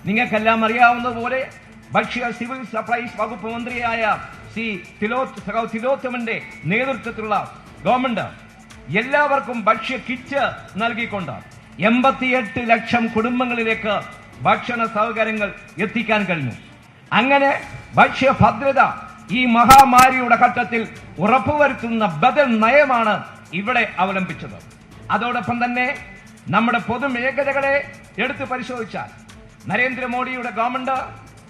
നിങ്ങൾക്കെല്ലാം അറിയാവുന്നതുപോലെ ഭക്ഷ്യ സിവിൽ സപ്ലൈസ് വകുപ്പ് മന്ത്രിയായ തിലോത്തമന്റെ നേതൃത്വത്തിലുള്ള ഗവൺമെന്റ് എല്ലാവർക്കും ഭക്ഷ്യ കിറ്റ് നൽകിക്കൊണ്ട് 88 ലക്ഷം കുടുംബങ്ങളിലേക്ക് ഭക്ഷണ സൗകര്യങ്ങൾ എത്തിക്കാൻ കഴിഞ്ഞു. അങ്ങനെ ഭക്ഷ്യഭദ്രത ഈ മഹാമാരിയുടെ ഘട്ടത്തിൽ ഉറപ്പുവരുത്തുന്ന ബദൽ നയമാണ് ഇവിടെ അവലംബിച്ചത്. അതോടൊപ്പം തന്നെ നമ്മുടെ പൊതുമേഖലകളെ എടുത്തു പരിശോധിച്ചാൽ നരേന്ദ്രമോദിയുടെ ഗവൺമെന്റ്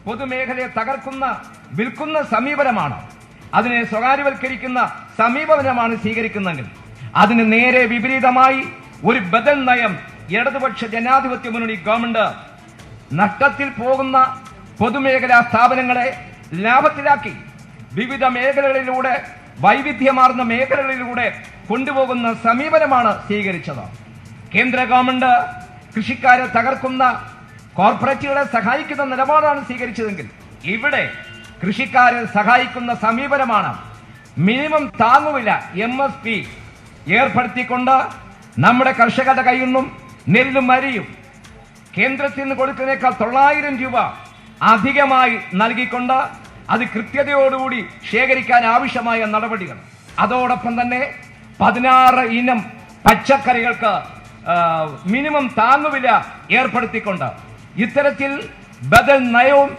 പൊതുമേഖലയെ തകർക്കുന്ന വിൽക്കുന്ന സമീപനമാണ്, അതിനെ സ്വകാര്യവൽക്കരിക്കുന്ന സമീപനമാണ് സ്വീകരിക്കുന്നതെങ്കിൽ അതിന് നേരെ വിപരീതമായി ഒരു ബദൽ നയം ഇടതുപക്ഷ ജനാധിപത്യ മുന്നണി ഗവൺമെന്റ് നഷ്ടത്തിൽ പോകുന്ന പൊതുമേഖലാ സ്ഥാപനങ്ങളെ ലാഭത്തിലാക്കി വിവിധ മേഖലകളിലൂടെ വൈവിധ്യമാർന്ന മേഖലകളിലൂടെ കൊണ്ടുപോകുന്ന സമീപനമാണ് സ്വീകരിച്ചത്. കേന്ദ്ര ഗവൺമെന്റ് കൃഷിക്കാരെ തകർക്കുന്ന കോർപ്പറേറ്റുകളെ സഹായിക്കുന്ന നിലപാടാണ് സ്വീകരിച്ചതെങ്കിൽ ഇവിടെ കൃഷിക്കാരെ സഹായിക്കുന്ന സമീപനമാണ്. മിനിമം താങ്ങുവില MSP ഏർപ്പെടുത്തിക്കൊണ്ട് നമ്മുടെ കർഷകരുടെ കയ്യിൽ നിന്നും നെല്ലും അരിയും കേന്ദ്രത്തിൽ നിന്ന് കൊടുക്കുന്നതിനേക്കാൾ 900 രൂപ അധികമായി നൽകിക്കൊണ്ട് അത് കൃത്യതയോടുകൂടി ശേഖരിക്കാൻ ആവശ്യമായ നടപടികൾ. അതോടൊപ്പം തന്നെ 16 ഇനം പച്ചക്കറികൾക്ക് മിനിമം താങ്ങുവില ഏർപ്പെടുത്തിക്കൊണ്ട് ഇത്തരത്തിൽ ബദൽ നയവും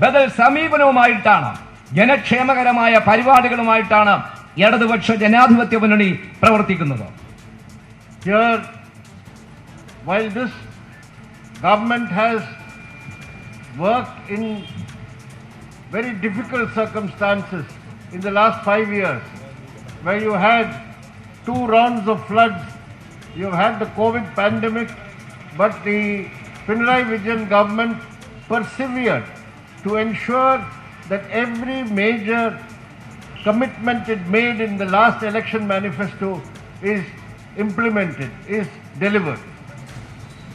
ബദൽ സമീപനവുമായിട്ടാണ്, ജനക്ഷേമകരമായ പരിപാടികളുമായിട്ടാണ് ഇടതുപക്ഷ ജനാധിപത്യ മുന്നണി പ്രവർത്തിക്കുന്നത്. Here, while this government has worked in very difficult circumstances in the last 5 years, where you had 2 rounds of floods, you had the COVID pandemic, but the Pinarayi Vijayan government persevered to ensure that every major commitment it made in the last election manifesto is implemented, is delivered.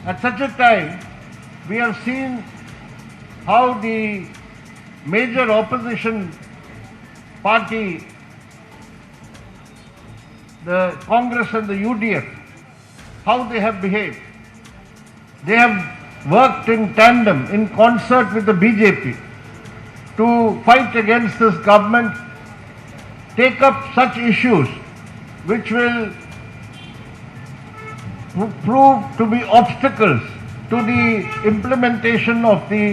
At such a time, we have seen how the major opposition party, the Congress and the UDF, how they have behaved. They have worked in tandem, in concert with the BJP to fight against this government, take up such issues which will prove to be obstacles to the implementation of the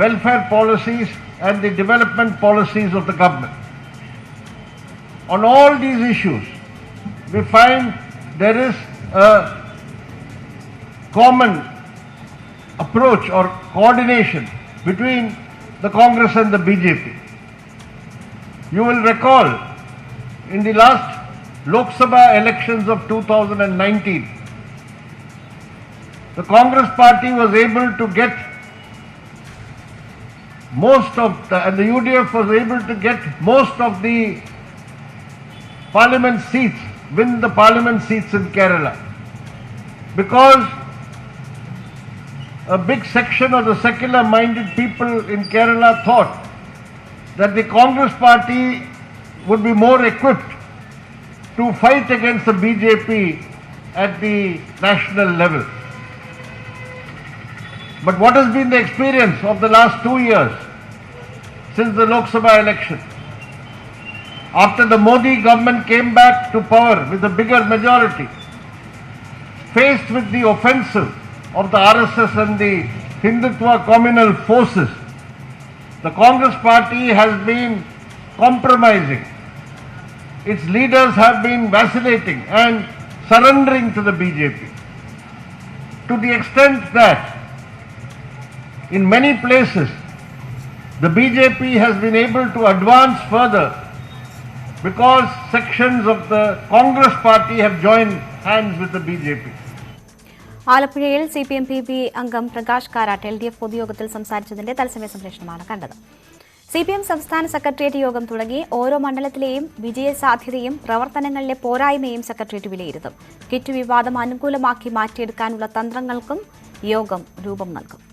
welfare policies and the development policies of the government. On all these issues, we find there is a common approach or coordination between the Congress and the BJP. You will recall in the last Lok Sabha elections of 2019, the Congress party was able to get and the UDF was able to get most of the parliament seats, win the parliament seats in Kerala, because a big section of the secular-minded people in Kerala thought that the Congress party would be more equipped to fight against the BJP at the national level. But what has been the experience of the last 2 years since the Lok Sabha election? After the Modi government came back to power with a bigger majority, faced with the offensive of the RSS and the Hindutva communal forces, the Congress party has been compromising. Its leaders have been vacillating and surrendering to the BJP, to the extent that in many places the BJP has been able to advance further because sections of the Congress party have joined hands with the BJP. ആലപ്പുഴയിൽ CPM PP അംഗം Prakash Karat LDF പൊതുയോഗത്തിൽ സംസാരിച്ചതിന്റെ തത്സമയ സംപ്രേഷണമാണ് കണ്ടത്. CPM സംസ്ഥാന secretariat യോഗം തുടങ്ങി ഓരോ മണ്ഡലത്തിലെയും വിജയസാധ്യതയും പ്രവർത്തനങ്ങളിലെ പോരായ്മയും secretariat വിലയിരുത്തും. കിറ്റ് വിവാദം അനുകൂലമാക്കി മാറ്റിയെടുക്കാനുള്ള തന്ത്രങ്ങൾക്കും യോഗം രൂപം നൽകും.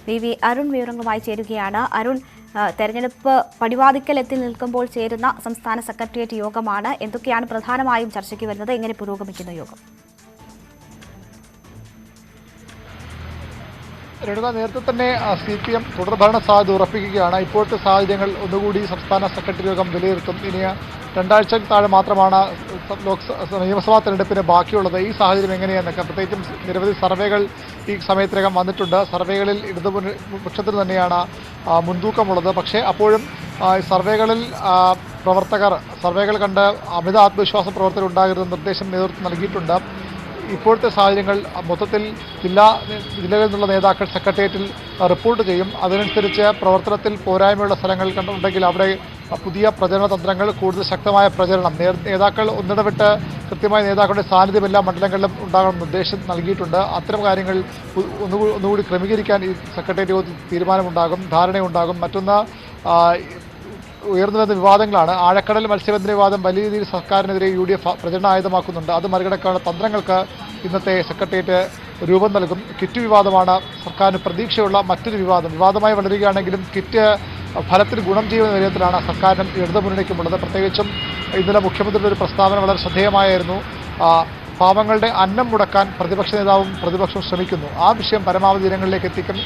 VV അരുൺ വിവരങ്ങളുമായി ചേരുകയാണ്. അരുൺ, തെരഞ്ഞെടുപ്പ് പടിവാതിക്കൽ എത്തി നിൽക്കുമ്പോൾ ചേരുന്ന സംസ്ഥാന സെക്രട്ടേറിയറ്റ് യോഗമാണ്. എന്തൊക്കെയാണ് പ്രധാനമായും ചർച്ചയ്ക്ക് വരുന്നത്? എങ്ങനെ പുരോഗമിക്കുന്ന യോഗം? രേണുക, നേരത്തെ തന്നെ CPM തുടർഭരണ സാധ്യത ഉറപ്പിക്കുകയാണ്. ഇപ്പോഴത്തെ സാഹചര്യങ്ങൾ ഒന്നുകൂടി സംസ്ഥാന സെക്രട്ടറി യോഗം വിലയിരുത്തും. ഇനി 2 ആഴ്ചയ്ക്ക് താഴെ മാത്രമാണ് നിയമസഭാ തെരഞ്ഞെടുപ്പിന് ബാക്കിയുള്ളത്. ഈ സാഹചര്യം എങ്ങനെയാണെന്നൊക്കെ, പ്രത്യേകിച്ചും നിരവധി സർവേകൾ ഈ സമയത്തിനകം വന്നിട്ടുണ്ട്. സർവേകളിൽ ഇടതുപക്ഷത്തിന് തന്നെയാണ് മുൻതൂക്കമുള്ളത്. പക്ഷേ അപ്പോഴും സർവേകളിൽ സർവേകൾ കണ്ട് അമിത ആത്മവിശ്വാസ പ്രവർത്തനം ഉണ്ടാകരുതെന്ന് നിർദ്ദേശം നേതൃത്വം നൽകിയിട്ടുണ്ട്. ഇപ്പോഴത്തെ സാഹചര്യങ്ങൾ മൊത്തത്തിൽ ജില്ലകളിൽ നിന്നുള്ള നേതാക്കൾ സെക്രട്ടേറിയറ്റിൽ റിപ്പോർട്ട് ചെയ്യും. അതിനനുസരിച്ച് പ്രവർത്തനത്തിൽ പോരായ്മയുള്ള സ്ഥലങ്ങൾ കണ്ടുണ്ടെങ്കിൽ അവിടെ പുതിയ പ്രചരണ തന്ത്രങ്ങൾ, കൂടുതൽ ശക്തമായ പ്രചരണം, നേതാക്കൾ ഒന്നിടവിട്ട് കൃത്യമായ നേതാക്കളുടെ സാന്നിധ്യം എല്ലാ മണ്ഡലങ്ങളിലും ഉണ്ടാകണമെന്ന് നിർദ്ദേശം നൽകിയിട്ടുണ്ട്. അത്തരം കാര്യങ്ങൾ ഒന്നുകൂടി ക്രമീകരിക്കാൻ ഈ സെക്രട്ടേറിയറ്റ് യോഗത്തിൽ തീരുമാനമുണ്ടാകും, ധാരണയുണ്ടാകും. മറ്റൊന്ന്, ഉയർന്നു വരുന്ന വിവാദങ്ങളാണ്. ആഴക്കടൽ മത്സ്യബന്ധന വിവാദം വലിയ രീതിയിൽ സർക്കാരിനെതിരെ UDF പ്രചരണ ആയുധമാക്കുന്നുണ്ട്. അത് മറികടക്കാനുള്ള തന്ത്രങ്ങൾക്ക് ഇന്നത്തെ സെക്രട്ടേറിയറ്റ് രൂപം നൽകും. കിറ്റ് വിവാദമാണ് സർക്കാരിന് പ്രതീക്ഷയുള്ള മറ്റൊരു വിവാദമായി വളരുകയാണെങ്കിലും കിറ്റ് ഫലത്തിന് ഗുണം ചെയ്യുന്ന വിധത്തിലാണ് സർക്കാരിനും ഇടതുമുന്നണിക്കുമുള്ളത്. പ്രത്യേകിച്ചും ഇന്നലെ മുഖ്യമന്ത്രിയുടെ ഒരു പ്രസ്താവന വളരെ ശ്രദ്ധേയമായിരുന്നു. പാവങ്ങളുടെ അന്നം മുടക്കാൻ പ്രതിപക്ഷ നേതാവും പ്രതിപക്ഷവും ശ്രമിക്കുന്നു. ആ വിഷയം പരമാവധി ജനങ്ങളിലേക്ക് എത്തിക്കും.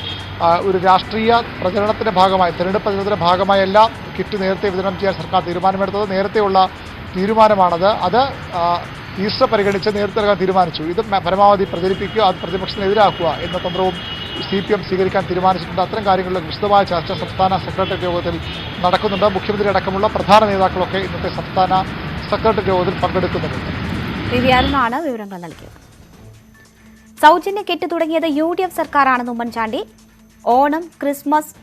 ഒരു രാഷ്ട്രീയ പ്രചരണത്തിന്റെ ഭാഗമായി, തെരഞ്ഞെടുപ്പ് പ്രചരണത്തിന്റെ ഭാഗമായി എല്ലാം കിറ്റ് നേരത്തെ വിതരണം ചെയ്യാൻ സർക്കാർ തീരുമാനമെടുത്തത് നേരത്തെയുള്ള തീരുമാനമാണത്. അത് ഈസ്റ്റർ പരിഗണിച്ച് നേരത്തെ നൽകാൻ തീരുമാനിച്ചു. ഇത് പരമാവധി പ്രചരിപ്പിക്കുക, അത് പ്രതിപക്ഷത്തിനെതിരാക്കുക എന്ന തന്ത്രവും CPM സ്വീകരിക്കാൻ തീരുമാനിച്ചിട്ടുണ്ട്. അത്തരം കാര്യങ്ങളിലെ വിശദമായ ചർച്ച സംസ്ഥാന സെക്രട്ടേറിയറ്റ് യോഗത്തിൽ നടക്കുന്നുണ്ട്. മുഖ്യമന്ത്രി അടക്കമുള്ള പ്രധാന നേതാക്കളൊക്കെ ഇന്നത്തെ സംസ്ഥാന സെക്രട്ടേറിയറ്റ് യോഗത്തിൽ പങ്കെടുക്കുന്നുണ്ട്. ആണ് വിവരങ്ങൾ നൽകിയത്. സൗജന്യ കിറ്റ് തുടങ്ങിയത് UDF സർക്കാരാണെന്ന് ഉമ്മൻചാണ്ടി. ഓണം, ക്രിസ്മസ്,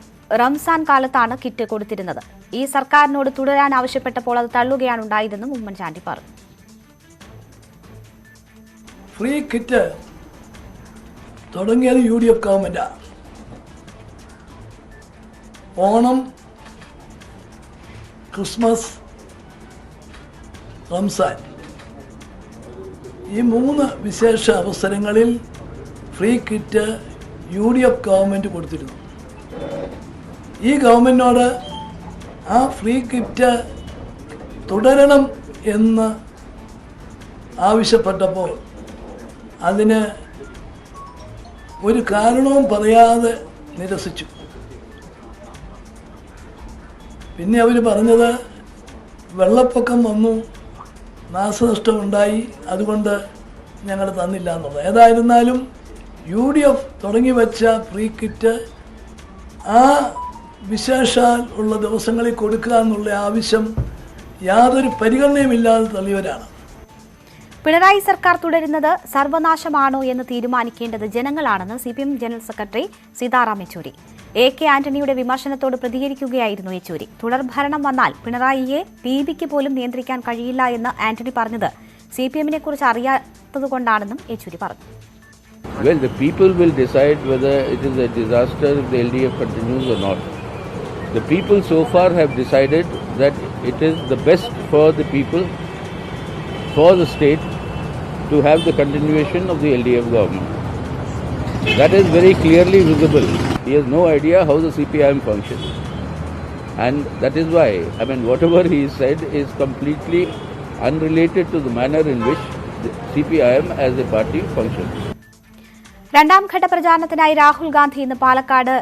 റംസാൻ കാലത്താണ് കിറ്റ് കൊടുത്തിരുന്നത്. ഈ സർക്കാരിനോട് തുടരാൻ ആവശ്യപ്പെട്ടപ്പോൾ അത് തള്ളുകയാണ് ഉണ്ടായതെന്നും ഉമ്മൻചാണ്ടി പറഞ്ഞു. ഫ്രീ കിറ്റ് തുടങ്ങിയത് UDF ഗവൺമെന്റാണ്. ഓണം, ക്രിസ്മസ്, റംസാൻ ഈ 3 വിശേഷ അവസരങ്ങളിൽ ഫ്രീ കിറ്റ് UDF ഗവൺമെൻറ് കൊടുത്തിരുന്നു. ഈ ഗവൺമെൻറ്റിനോട് ആ ഫ്രീ കിറ്റ് തുടരണം എന്ന് ആവശ്യപ്പെട്ടപ്പോൾ അതിന് ഒരു കാരണവും പറയാതെ നിരസിച്ചു. പിന്നെ അവർ പറഞ്ഞത് വെള്ളപ്പൊക്കം വന്നു, നാശനഷ്ടമുണ്ടായി, അതുകൊണ്ട് ഞങ്ങൾ തന്നില്ല എന്നുള്ളത്. ഏതായിരുന്നാലും UDF തുടങ്ങി വെച്ച ഫ്രീ കിറ്റ് ആ വിശേഷാൽ ഉള്ള ദിവസങ്ങളിൽ കൊടുക്കുക എന്നുള്ള ആവശ്യം യാതൊരു പരിഗണനയുമില്ലാതെ തള്ളിയവരാണ്. പിണറായി സർക്കാർ തുടരുന്നത് സർവനാശമാണോ എന്ന് തീരുമാനിക്കേണ്ടത് ജനങ്ങളാണെന്ന് CPM general secretary Sitaram Yechury. AK ആന്റണിയുടെ വിമർശനത്തോട് പ്രതികരിക്കുകയായിരുന്നു യെച്ചൂരി. തുടർഭരണം വന്നാൽ പിണറായിയെ PBക്ക് പോലും നിയന്ത്രിക്കാൻ കഴിയില്ല എന്ന് ആന്റണി പറഞ്ഞത് CPMനെ കുറിച്ച് അറിയാത്തതുകൊണ്ടാണെന്നും യെച്ചൂരി പറഞ്ഞു. Well, the people will decide whether it is a disaster if the LDF continues or not. The people so far have decided that it is the best for the people, for the state, to have the continuation of the LDF government. That is very clearly visible. He has no idea how the CPIM functions. And that is why, whatever he said is completely unrelated to the manner in which the CPIM as a party functions. രണ്ടാം ഘട്ട പ്രചാരണത്തിനായി രാഹുൽ ഗാന്ധി ഇന്ന് പാലക്കാട്,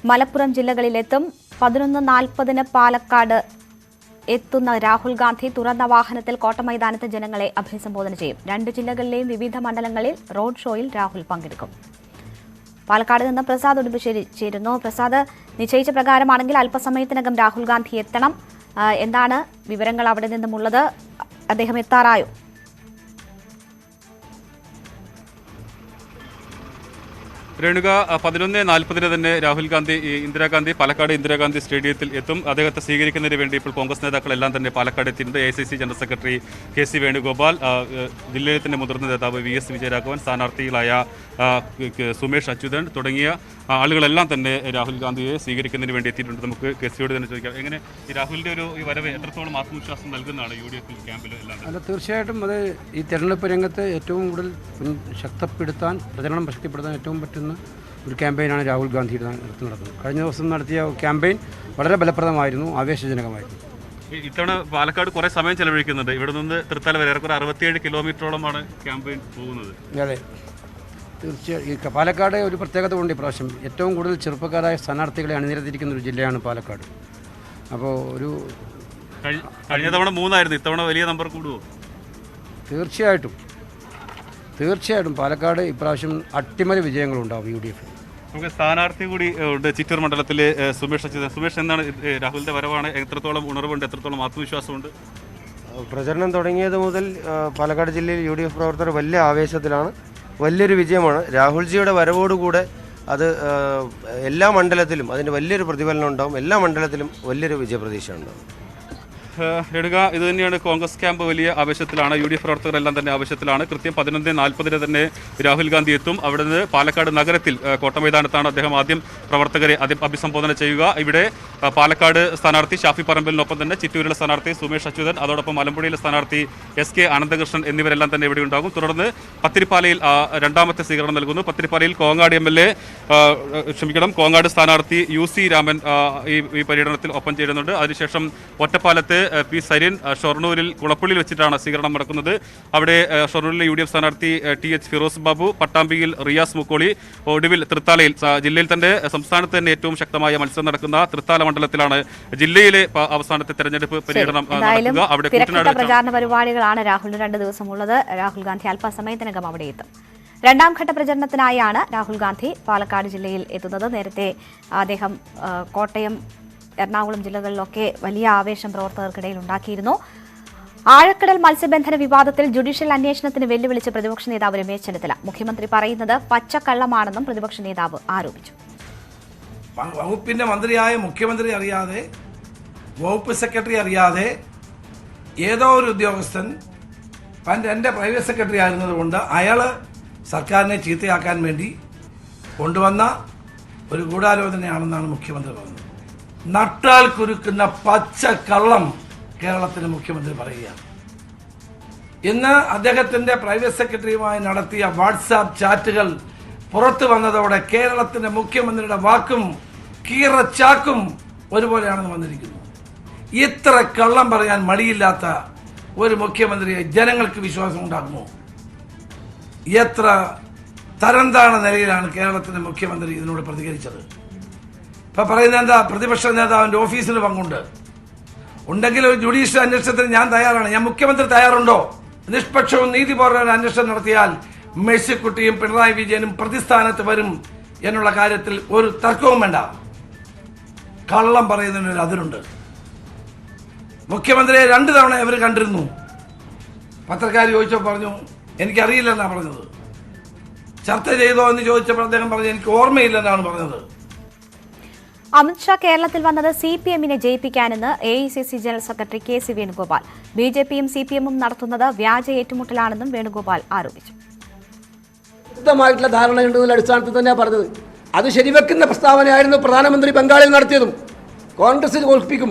മലപ്പുറം ജില്ലകളിലെത്തും. 11:40 പാലക്കാട് എത്തുന്ന രാഹുൽ ഗാന്ധി തുറന്ന വാഹനത്തിൽ കോട്ടമൈതാനത്ത് ജനങ്ങളെ അഭിസംബോധന ചെയ്യും. 2 ജില്ലകളിലെയും വിവിധ മണ്ഡലങ്ങളിൽ റോഡ് ഷോയിൽ രാഹുൽ പങ്കെടുക്കും. പാലക്കാട് നിന്ന് പ്രസാദ് ഉടുമ്പശ്ശേരി ചേരുന്നു. പ്രസാദ്, നിശ്ചയിച്ച പ്രകാരമാണെങ്കിൽ അല്പസമയത്തിനകം രാഹുൽ ഗാന്ധി എത്തണം. എന്താണ് വിവരങ്ങൾ അവിടെ നിന്നുമുള്ളത്? അദ്ദേഹം എത്താറായോ? രേണുക, 11:40 തന്നെ രാഹുൽ ഗാന്ധി പാലക്കാട് ഇന്ദിരാഗാന്ധി സ്റ്റേഡിയത്തിൽ എത്തും. അദ്ദേഹത്തെ സ്വീകരിക്കുന്നതിന് വേണ്ടി ഇപ്പോൾ കോൺഗ്രസ് നേതാക്കളെല്ലാം തന്നെ പാലക്കാട് എത്തിയിട്ടുണ്ട്. AICC general secretary KC Venugopal, ജില്ലയിലെ മുതിർന്ന നേതാവ് VS വിജയരാഘവൻ, സ്ഥാനാർത്ഥികളായ സുമേഷ് അച്യുതൻ തുടങ്ങിയ ആളുകളെല്ലാം തന്നെ രാഹുൽ ഗാന്ധിയെ സ്വീകരിക്കുന്നതിന് വേണ്ടി എത്തിയിട്ടുണ്ട്. നമുക്ക് KCയോട് തന്നെ ചോദിക്കാം, എങ്ങനെ ഈ രാഹുലിൻ്റെ ഈ വരവ് എത്രത്തോളം ആത്മവിശ്വാസം നൽകുന്നതാണ് UDF ക്യാമ്പിൽ എല്ലാം? അല്ല, തീർച്ചയായിട്ടും അത് ഈ തെരഞ്ഞെടുപ്പ് രംഗത്ത് ഏറ്റവും കൂടുതൽ ശക്തിപ്പെടുത്താൻ, പ്രചരണം ശക്തിപ്പെടുത്താൻ ഏറ്റവും പറ്റുന്ന ഒരു ക്യാമ്പയിനാണ് രാഹുൽ ഗാന്ധിയുടെ നടത്തുന്നത്. കഴിഞ്ഞ ദിവസം നടത്തിയ ക്യാമ്പയിൻ വളരെ ഫലപ്രദമായിരുന്നു, ആവേശജനകമായിരുന്നു. ഇത്തവണ പാലക്കാട് കുറേ സമയം ചെലവഴിക്കുന്നുണ്ട്. ഇവിടെ നിന്ന് തൃത്താല വരെ 67 കിലോമീറ്ററോളമാണ് ക്യാമ്പയിൻ പോകുന്നത്. അതെ, തീർച്ചയായും ഈ പാലക്കാട് ഒരു പ്രത്യേകത കൊണ്ട് ഇപ്രാവശ്യം ഏറ്റവും കൂടുതൽ ചെറുപ്പക്കാരായ സ്ഥാനാർത്ഥികളെ അണിനിരത്തിയിരിക്കുന്ന ഒരു ജില്ലയാണ് പാലക്കാട്. അപ്പോൾ ഒരു കഴിഞ്ഞ തവണ 3 ഇത്തവണ വലിയ നമ്പർ കൂടുമോ? തീർച്ചയായിട്ടും പാലക്കാട് ഇപ്രാവശ്യം അട്ടിമറി വിജയങ്ങളുണ്ടാവും UDF. നമുക്ക് സ്ഥാനാർത്ഥി കൂടി ഉണ്ട് ചിറ്റൂർ മണ്ഡലത്തിലെ സുമേഷ് അച്യുതൻ. സുമേഷ്, എന്താണ് രാഹുലിന്റെ വരവാണ്? എത്രത്തോളം ഉണർവുണ്ട്, എത്രത്തോളം ആത്മവിശ്വാസമുണ്ട്? പ്രചരണം തുടങ്ങിയത് മുതൽ പാലക്കാട് ജില്ലയിൽ UDF പ്രവർത്തകർ വലിയ ആവേശത്തിലാണ്. വലിയൊരു വിജയമാണ്. രാഹുൽജിയുടെ വരവോടുകൂടെ അത് എല്ലാ മണ്ഡലത്തിലും അതിൻ്റെ വലിയൊരു പ്രതിഫലനം ഉണ്ടാകും. എല്ലാ മണ്ഡലത്തിലും വലിയൊരു വിജയപ്രതീക്ഷ ഉണ്ടാകും. എടുക ഇത് തന്നെയാണ്. കോൺഗ്രസ് ക്യാമ്പ് വലിയ ആവേശത്തിലാണ്, UDF പ്രവർത്തകരെല്ലാം തന്നെ ആവേശത്തിലാണ്. കൃത്യം 11:40 തന്നെ രാഹുൽ ഗാന്ധി എത്തും. അവിടുന്ന് പാലക്കാട് നഗരത്തിൽ കോട്ടമൈതാനത്താണ് അദ്ദേഹം ആദ്യം പ്രവർത്തകരെ അഭിസംബോധന ചെയ്യുക. ഇവിടെ പാലക്കാട് സ്ഥാനാർത്ഥി ഷാഫി പറമ്പലിനൊപ്പം തന്നെ ചിറ്റൂരിലെ സ്ഥാനാർത്ഥി സുമേഷ് അച്യുതൻ, അതോടൊപ്പം മലമ്പുഴയിലെ സ്ഥാനാർത്ഥി SK അനന്തകൃഷ്ണൻ എന്നിവരെല്ലാം തന്നെ ഇവിടെ ഉണ്ടാകും. തുടർന്ന് പത്തിരിപ്പാലയിൽ രണ്ടാമത്തെ സ്വീകരണം നൽകുന്നു. പത്തിരിപ്പാലയിൽ കോങ്ങാട് സ്ഥാനാർത്ഥി UC രാമൻ ഈ പര്യടനത്തിൽ ഒപ്പം ചേരുന്നുണ്ട്. അതിനുശേഷം ഒറ്റപ്പാലത്ത് P സരിൻ, ഷൊർണൂരിൽ കുളപ്പള്ളിയിൽ വെച്ചിട്ടാണ് സ്വീകരണം നടക്കുന്നത്. അവിടെ ഷൊർണൂരിലെ UDF സ്ഥാനാർത്ഥി TH ഫിറോസ് ബാബു, പട്ടാമ്പിയിൽ റിയാസ് മുക്കോളി, ഒടുവിൽ തൃത്താലയിൽ ജില്ലയിൽ തന്നെ സംസ്ഥാനത്ത് തന്നെ ഏറ്റവും ശക്തമായ മത്സരം നടക്കുന്ന തൃത്താല മണ്ഡലത്തിലാണ് ജില്ലയിലെ അവസാനത്തെ തെരഞ്ഞെടുപ്പ് പര്യടനം നടക്കുക. അവിടെ പ്രചാരണ പരിപാടികളാണ് രാഹുലിന് 2 ദിവസമുള്ളത്. രാഹുൽ ഗാന്ധി അല്പസമയത്തിനകം അവിടെ എത്തും. രണ്ടാം ഘട്ട പ്രചരണത്തിനായാണ് രാഹുൽ ഗാന്ധി പാലക്കാട് ജില്ലയിൽ എത്തുന്നത്. നേരത്തെ അദ്ദേഹം കോട്ടയം, എറണാകുളം ജില്ലകളിലൊക്കെ വലിയ ആവേശം പ്രവർത്തകർക്കിടയിൽ ഉണ്ടാക്കിയിരുന്നു. ആഴക്കടൽ മത്സ്യബന്ധന വിവാദത്തിൽ ജുഡീഷ്യൽ അന്വേഷണത്തിന് വെല്ലുവിളിച്ച് പ്രതിപക്ഷ നേതാവ് രമേശ് ചെന്നിത്തല. മുഖ്യമന്ത്രി പറയുന്നത് പച്ചക്കള്ളമാണെന്നും പ്രതിപക്ഷ നേതാവ് ആരോപിച്ചു. വകുപ്പിന്റെ മന്ത്രിയായ മുഖ്യമന്ത്രി അറിയാതെ, വകുപ്പ് സെക്രട്ടറി അറിയാതെ ഏതോ ഒരു ഉദ്യോഗസ്ഥൻ എൻ്റെ പ്രൈവറ്റ് സെക്രട്ടറി ആയിരുന്നതുകൊണ്ട് അയാൾ സർക്കാരിനെ ചീത്തയാക്കാൻ വേണ്ടി കൊണ്ടുവന്ന ഒരു ഗൂഢാലോചനയാണെന്നാണ് മുഖ്യമന്ത്രി പറഞ്ഞത്. നട്ടാൽ കുരുക്കുന്ന പച്ചക്കള്ളം കേരളത്തിന് മുഖ്യമന്ത്രി പറയുകയാണ്. ഇന്ന് അദ്ദേഹത്തിന്റെ പ്രൈവറ്റ് സെക്രട്ടറിയുമായി നടത്തിയ വാട്സാപ്പ് ചാറ്റുകൾ പുറത്തു വന്നതോടെ കേരളത്തിന്റെ മുഖ്യമന്ത്രിയുടെ വാക്കും കീറച്ചാക്കും ഒരുപോലെയാണെന്ന് വന്നിരിക്കുന്നു. ഇത്ര കള്ളം പറയാൻ മടിയില്ലാത്ത ഒരു മുഖ്യമന്ത്രിയെ ജനങ്ങൾക്ക് വിശ്വാസം ഉണ്ടാകുമോ? എത്ര തരംതാണ നിലയിലാണ് കേരളത്തിന്റെ മുഖ്യമന്ത്രി ഇതിനോട് പ്രതികരിച്ചത്? ഇപ്പൊ പറയുന്നത് എന്താ? പ്രതിപക്ഷ നേതാവിന്റെ ഓഫീസിന് പങ്കുണ്ട്. ഉണ്ടെങ്കിൽ ഒരു ജുഡീഷ്യൽ അന്വേഷണത്തിന് ഞാൻ തയ്യാറാണ്. ഞാൻ മുഖ്യമന്ത്രി തയ്യാറുണ്ടോ? നിഷ്പക്ഷവും നീതിപൂർവ്വ അന്വേഷണം നടത്തിയാൽ മേഴ്സിക്കുട്ടിയും പിണറായി വിജയനും പ്രതിസ്ഥാനത്ത് വരും എന്നുള്ള കാര്യത്തിൽ ഒരു തർക്കവും വേണ്ട. കള്ളം പറയുന്നതിനൊരു അതിരുണ്ട്. മുഖ്യമന്ത്രിയെ 2 തവണ ഇവർ കണ്ടിരുന്നു. പത്രക്കാർ ചോദിച്ചപ്പോൾ പറഞ്ഞു എനിക്കറിയില്ലെന്നാ പറഞ്ഞത്. ചർച്ച ചെയ്തോ എന്ന് ചോദിച്ചപ്പോൾ അദ്ദേഹം പറഞ്ഞു എനിക്ക് ഓർമ്മയില്ലെന്നാണ് പറഞ്ഞത്. അമിത്ഷാ കേരളത്തിൽ വന്നത് CPM-നെ ജയിപ്പിക്കാനെന്ന് AICC general secretary KC Venugopal. BJP-യും CPM-ഉം നടത്തുന്നത് വ്യാജ ഏറ്റുമുട്ടലാണെന്നും വേണുഗോപാൽ ആരോപിച്ചു. വ്യക്തമായിട്ടുള്ള ധാരണയുണ്ടെന്നുള്ള അടിസ്ഥാനത്തിൽ തന്നെയാണ് പറഞ്ഞത്. അത് ശരിവെക്കുന്ന പ്രസ്താവനയായിരുന്നു പ്രധാനമന്ത്രി ബംഗാളിൽ നടത്തിയതും. കോൺഗ്രസിനെ തോൽപ്പിക്കും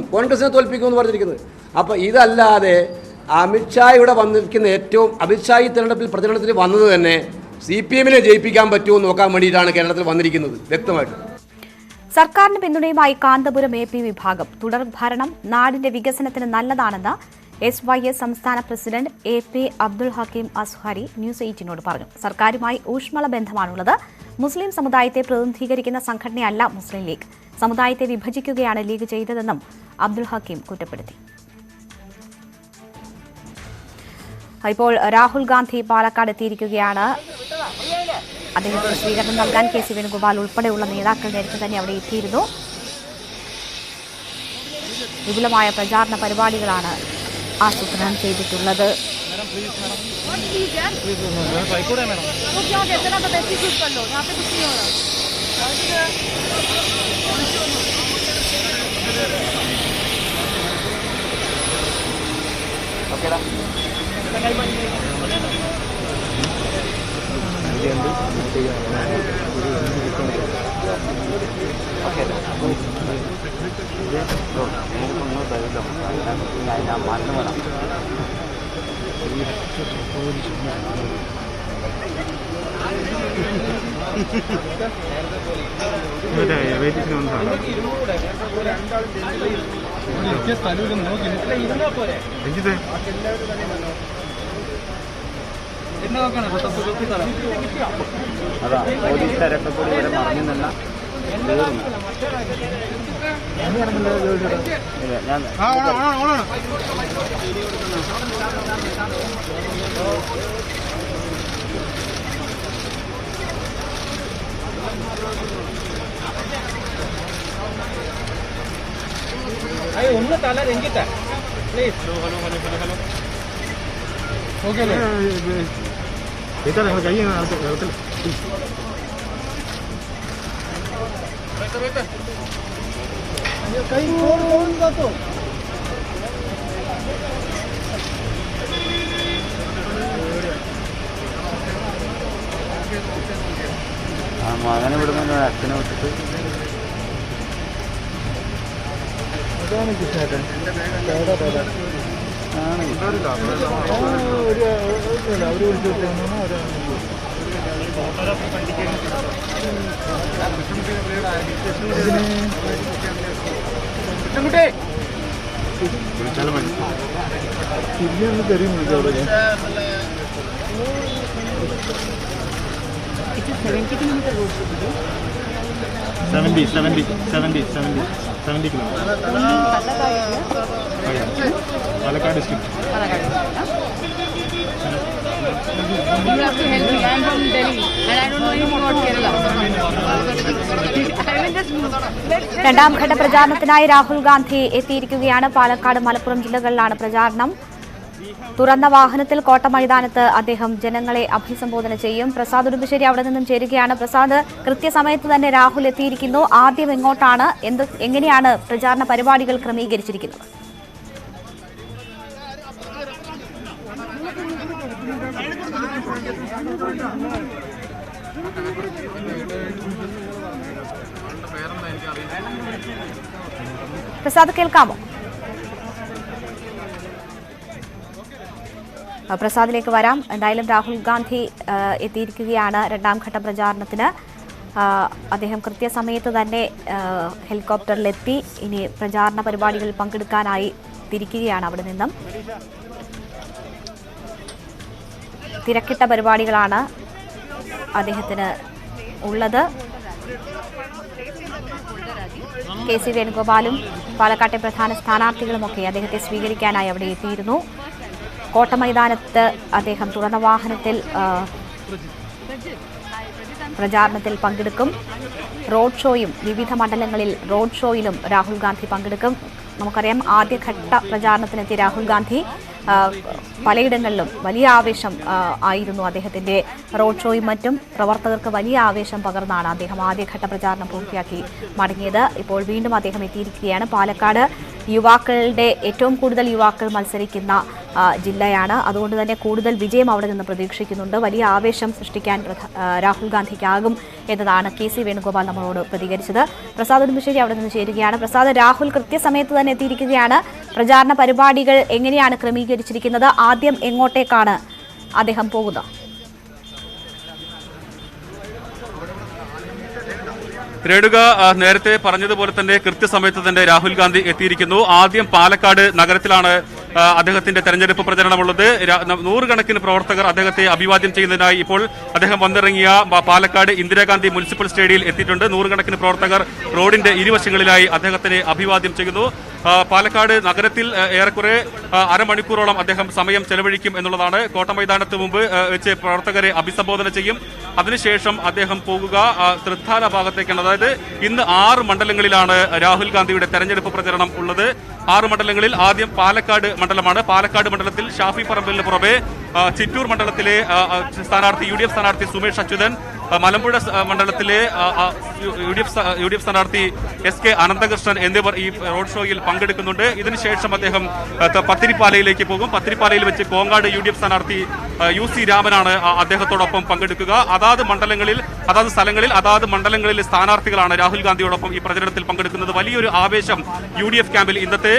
എന്ന് പറഞ്ഞിരിക്കുന്നത്. അപ്പോൾ ഇതല്ലാതെ അമിത്ഷാ ഇവിടെ വന്നിരിക്കുന്ന അമിത്ഷാ ഈ തെരഞ്ഞെടുപ്പിൽ പ്രചരണത്തിന് വന്നത് തന്നെ CPM-നെ ജയിപ്പിക്കാൻ പറ്റുമോ നോക്കാൻ വേണ്ടിയിട്ടാണ് കേരളത്തിൽ വന്നിരിക്കുന്നത്. വ്യക്തമായിട്ട് സർക്കാരിന് പിന്തുണയുമായി കാന്തപുരം AP വിഭാഗം. തുടർ ഭരണം നാടിന്റെ വികസനത്തിന് നല്ലതാണെന്ന് SYS സംസ്ഥാന president AP Abdul Hakeem Azhari news 18നോട് പറഞ്ഞു. സർക്കാരുമായി ഊഷ്മള ബന്ധമാണുള്ളത്. മുസ്ലിം സമുദായത്തെ പ്രതിനിധീകരിക്കുന്ന സംഘടനയല്ല മുസ്ലിം ലീഗ്. സമുദായത്തെ വിഭജിക്കുകയാണ് ലീഗ് ചെയ്തതെന്നും അബ്ദുൽ ഹക്കീം കുറ്റപ്പെടുത്തി. ഇപ്പോൾ രാഹുൽ ഗാന്ധി പാലക്കാട് എത്തിയിരിക്കുകയാണ്. അദ്ദേഹത്തിന് സ്വീകരണം നൽകാൻ KC വേണുഗോപാൽ ഉൾപ്പെടെയുള്ള നേതാക്കൾ നേരത്തെ തന്നെ അവിടെ എത്തിയിരുന്നു. വിപുലമായ പ്രചാരണ പരിപാടികളാണ് ആസൂത്രണം ചെയ്തിട്ടുള്ളത്. അതാ പോലീസ് തിരക്കെ കൂടി ഇവിടെ മറിഞ്ഞു നിന്ന ഞാൻ ഒന്ന് തല രഞ്ജിത്ത പ്ലീസ്. ഓക്കെ അല്ലേ കൈ മകനെ വിടുന്ന അച്ഛനെ വിട്ടിട്ട് Palakkad district. You have to help me. I am from Delhi and I don't know anything about Kerala. I will just move. രണ്ടാം ഘട്ട പ്രചാരണത്തിനായി രാഹുൽ ഗാന്ധി എത്തിയിരിക്കുകയാണ്. പാലക്കാട്, മലപ്പുറം ജില്ലകളിലാണ് പ്രചാരണം. തുറന്ന വാഹനത്തിൽ കോട്ട മൈതാനത്ത് അദ്ദേഹം ജനങ്ങളെ അഭിസംബോധന ചെയ്യും. പ്രസാദ് ഉടുമ്പശ്ശേരി അവിടെ നിന്നും ചേരുകയാണ്. പ്രസാദ്, കൃത്യസമയത്ത് തന്നെ രാഹുൽ എത്തിയിരിക്കുന്നു. ആദ്യം എങ്ങോട്ടാണ്, എങ്ങനെയാണ് പ്രചാരണ പരിപാടികൾ ക്രമീകരിച്ചിരിക്കുന്നത്? പ്രസാദ്, കേൾക്കാമോ? പ്രസാദിലേക്ക് വരാം. എന്തായാലും രാഹുൽ ഗാന്ധി എത്തിയിരിക്കുകയാണ് രണ്ടാം ഘട്ട പ്രചാരണത്തിന്. അദ്ദേഹം കൃത്യസമയത്ത് തന്നെ ഹെലികോപ്റ്ററിലെത്തി ഇനി പ്രചാരണ പരിപാടികളിൽ പങ്കെടുക്കാനായി തിരിക്കുകയാണ്. അവിടെ നിന്നും തിരക്കിട്ട പരിപാടികളാണ് അദ്ദേഹത്തിന് ഉള്ളത്. കെ സി വേണുഗോപാലും പാലക്കാട്ടെ പ്രധാന സ്ഥാനാർത്ഥികളുമൊക്കെ അദ്ദേഹത്തെ സ്വീകരിക്കാനായി അവിടെ എത്തിയിരുന്നു. കോട്ട മൈതാനത്ത് അദ്ദേഹം തുറന്ന വാഹനത്തിൽ പ്രചാരണത്തിൽ പങ്കെടുക്കും. റോഡ് ഷോയും വിവിധ മണ്ഡലങ്ങളിൽ റോഡ് ഷോയിലും രാഹുൽ ഗാന്ധി പങ്കെടുക്കും. നമുക്കറിയാം, ആദ്യഘട്ട പ്രചാരണത്തിനെത്തിയ രാഹുൽ ഗാന്ധി പലയിടങ്ങളിലും വലിയ ആവേശം ആയിരുന്നു അദ്ദേഹത്തിൻ്റെ റോഡ് ഷോയും മറ്റും. പ്രവർത്തകർക്ക് വലിയ ആവേശം പകർന്നാണ് അദ്ദേഹം ആദ്യഘട്ട പ്രചാരണം പൂർത്തിയാക്കി മടങ്ങിയത്. ഇപ്പോൾ വീണ്ടും അദ്ദേഹം എത്തിയിരിക്കുകയാണ്. പാലക്കാട് യുവാക്കളുടെ ഏറ്റവും കൂടുതൽ യുവാക്കൾ മത്സരിക്കുന്ന ജില്ലയാണ്. അതുകൊണ്ട് തന്നെ കൂടുതൽ വിജയം അവിടെ നിന്ന് പ്രതീക്ഷിക്കുന്നുണ്ട്. വലിയ ആവേശം സൃഷ്ടിക്കാൻ രാഹുൽ ഗാന്ധിക്കാകും എന്നതാണ് കെ സി വേണുഗോപാൽ നമ്മളോട് പ്രതികരിച്ചത്. പ്രസാദ് ഉടുമ്പശ്ശേരി അവിടെ നിന്ന് ചേരുകയാണ്. പ്രസാദ്, രാഹുൽ കൃത്യസമയത്ത് തന്നെ എത്തിയിരിക്കുകയാണ്. പ്രചാരണ പരിപാടികൾ എങ്ങനെയാണ് ക്രമീകരിച്ചിരിക്കുന്നത്? ആദ്യം എങ്ങോട്ടേക്കാണ് അദ്ദേഹം പോകുന്നത്? രേണുക നേരത്തെ പറഞ്ഞതുപോലെ തന്നെ കൃത്യസമയത്ത് തന്നെ രാഹുൽ ഗാന്ധി എത്തിയിരിക്കുന്നു. ആദ്യം പാലക്കാട് നഗരത്തിലാണ് അദ്ദേഹത്തിന്റെ തെരഞ്ഞെടുപ്പ് പ്രചരണമുള്ളത്. നൂറുകണക്കിന് പ്രവർത്തകർ അദ്ദേഹത്തെ അഭിവാദ്യം ചെയ്യുന്നതിനായി ഇപ്പോൾ അദ്ദേഹം വന്നിറങ്ങിയ പാലക്കാട് ഇന്ദിരാഗാന്ധി മുനിസിപ്പൽ സ്റ്റേഡിയത്തിൽ എത്തിയിട്ടുണ്ട്. നൂറുകണക്കിന് പ്രവർത്തകർ റോഡിന്റെ ഇരുവശങ്ങളിലായി അദ്ദേഹത്തിനെ അഭിവാദ്യം ചെയ്യുന്നു. പാലക്കാട് നഗരത്തിൽ ഏറെക്കുറെ അരമണിക്കൂറോളം അദ്ദേഹം സമയം ചെലവഴിക്കും എന്നുള്ളതാണ്. കോട്ട മൈതാനത്ത് മുമ്പ് വെച്ച് പ്രവർത്തകരെ അഭിസംബോധന ചെയ്യും. അതിനുശേഷം അദ്ദേഹം പോകുക തൃത്താല ഭാഗത്തേക്കാണ്. അതായത് ഇന്ന് 6 മണ്ഡലങ്ങളിലാണ് രാഹുൽ ഗാന്ധിയുടെ തെരഞ്ഞെടുപ്പ് പ്രചരണം ഉള്ളത്. 6 മണ്ഡലങ്ങളിൽ ആദ്യം പാലക്കാട് മണ്ഡലമാണ്. പാലക്കാട് മണ്ഡലത്തിൽ ഷാഫി പറമ്പലിന് പുറമെ ചിറ്റൂർ മണ്ഡലത്തിലെ സ്ഥാനാർത്ഥി UDF സ്ഥാനാർത്ഥി സുമേഷ് അച്യുതൻ, മലമ്പുഴ മണ്ഡലത്തിലെ UDF സ്ഥാനാർത്ഥി SK അനന്തകൃഷ്ണൻ എന്നിവർ ഈ റോഡ് ഷോയിൽ പങ്കെടുക്കുന്നുണ്ട്. ഇതിനുശേഷം അദ്ദേഹം പത്തിരിപ്പാലയിലേക്ക് പോകും. പത്തിരിപ്പാലയിൽ വെച്ച് കോങ്ങാട് UDF സ്ഥാനാർത്ഥി UC രാമനാണ് അദ്ദേഹത്തോടൊപ്പം പങ്കെടുക്കുക. അതാത് മണ്ഡലങ്ങളിലെ സ്ഥാനാർത്ഥികളാണ് രാഹുൽ ഗാന്ധിയോടൊപ്പം ഈ പ്രചരണത്തിൽ പങ്കെടുക്കുന്നത്. വലിയൊരു ആവേശം UDF ക്യാമ്പിൽ ഇന്നത്തെ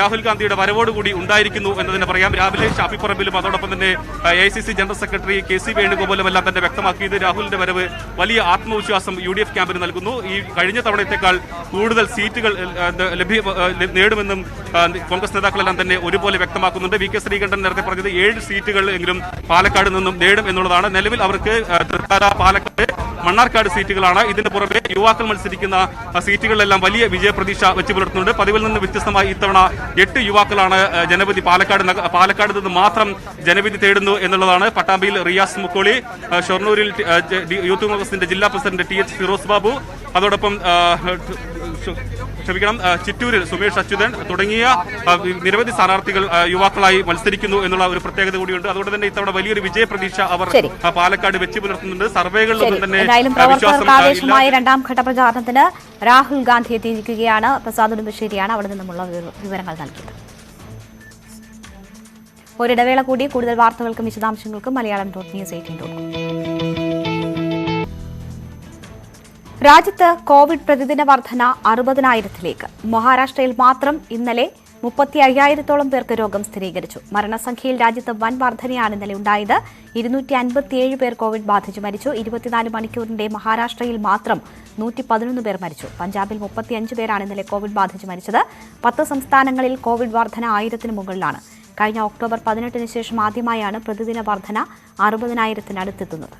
രാഹുൽ ഗാന്ധിയുടെ വരവോടുകൂടി ഉണ്ടായിരിക്കുന്നു എന്നതിന് പറയാം. രാവിലെ ഷാഫി പറമ്പിലും അതോടൊപ്പം തന്നെ AICC ജനറൽ സെക്രട്ടറി KC വേണുഗോപാലും എല്ലാം തന്നെ വ്യക്തമാക്കിയത് രാഹുൽ രാഹുലിന്റെ വരവ് വലിയ ആത്മവിശ്വാസം UDF ക്യാമ്പിന് നൽകുന്നു. ഈ കഴിഞ്ഞ തവണത്തേക്കാൾ കൂടുതൽ സീറ്റുകൾ നേടുമെന്നും കോൺഗ്രസ് നേതാക്കളെല്ലാം തന്നെ ഒരുപോലെ വ്യക്തമാക്കുന്നുണ്ട്. VK ശ്രീകണ്ഠൻ നേരത്തെ പറഞ്ഞത് 7 സീറ്റുകൾ എങ്കിലും പാലക്കാട് നിന്നും നേടും എന്നുള്ളതാണ്. നിലവിൽ അവർക്ക് തൃത്താല, പാലക്കാട്, മണ്ണാർക്കാട് സീറ്റുകളാണ്. ഇതിന് പുറമെ യുവാക്കൾ മത്സരിക്കുന്ന സീറ്റുകളിലെല്ലാം വലിയ വിജയപ്രതീക്ഷ വെച്ച് പുലർത്തുന്നുണ്ട്. പതിവിൽ നിന്ന് വ്യത്യസ്തമായി ഇത്തവണ 8 യുവാക്കളാണ് ജനവിധി പാലക്കാട് നിന്ന് മാത്രം ജനവിധി തേടുന്നു എന്നുള്ളതാണ്. പട്ടാമ്പിയിൽ റിയാസ് മുക്കോളി, ഷൊർണൂരിൽ യൂത്ത് കോൺഗ്രസിന്റെ ജില്ലാ പ്രസിഡന്റ് TH ഫിറോസ് ബാബു, അതോടൊപ്പം ചിറ്റൂരിൽ സുമേഷ് അച്യുതൻ തുടങ്ങിയ നിരവധി സ്ഥാനാർത്ഥികൾ യുവാക്കളായി മത്സരിക്കുന്നു എന്നുള്ള ഒരു പ്രത്യേകത കൂടിയുണ്ട്. അതുകൊണ്ട് തന്നെ ഇത്തവണ വലിയൊരു വിജയ പ്രതീക്ഷ അവർ പാലക്കാട് വെച്ച് പുലർത്തുന്നുണ്ട്. സർവേകളിലൊന്നും തന്നെ ആവേശമായ രണ്ടാം ഘട്ട പ്രചാരണത്തിന് രാഹുൽ ഗാന്ധി എത്തിയിരിക്കുകയാണ്. പ്രസാദ് ഉടുമ്പശ്ശേരിയാണ് അവിടെ നിന്നുമുള്ള വിവരങ്ങൾ നൽകിയത്. ഒരിടവേള കൂടി. കൂടുതൽ വാർത്തകൾക്കും വിശദാംശങ്ങൾക്കും malayalam.news18.com. രാജ്യത്ത് കോവിഡ് പ്രതിദിന വർധന 60,000-ലേക്ക്. മഹാരാഷ്ട്രയിൽ മാത്രം ഇന്നലെ 35,000-ഓളം പേർക്ക് രോഗം സ്ഥിരീകരിച്ചു. മരണസംഖ്യയിൽ രാജ്യത്ത് വൻ വർധനയാണ് ഇന്നലെ ഉണ്ടായത്. 257 പേർ കോവിഡ് ബാധിച്ചു മരിച്ചു. 24 മണിക്കൂറിന്റെ മഹാരാഷ്ട്രയിൽ മാത്രം 111 പേർ മരിച്ചു. പഞ്ചാബിൽ 35 പേരാണ് ഇന്നലെ കോവിഡ് ബാധിച്ചു മരിച്ചത്. 10 സംസ്ഥാനങ്ങളിൽ കോവിഡ് വർധന 1000-ന് മുകളിലാണ്. കഴിഞ്ഞ ഒക്ടോബർ 18-ന് ശേഷം ആദ്യമായാണ് പ്രതിദിന വർധന 60,000-നടുത്തെത്തുന്നത്.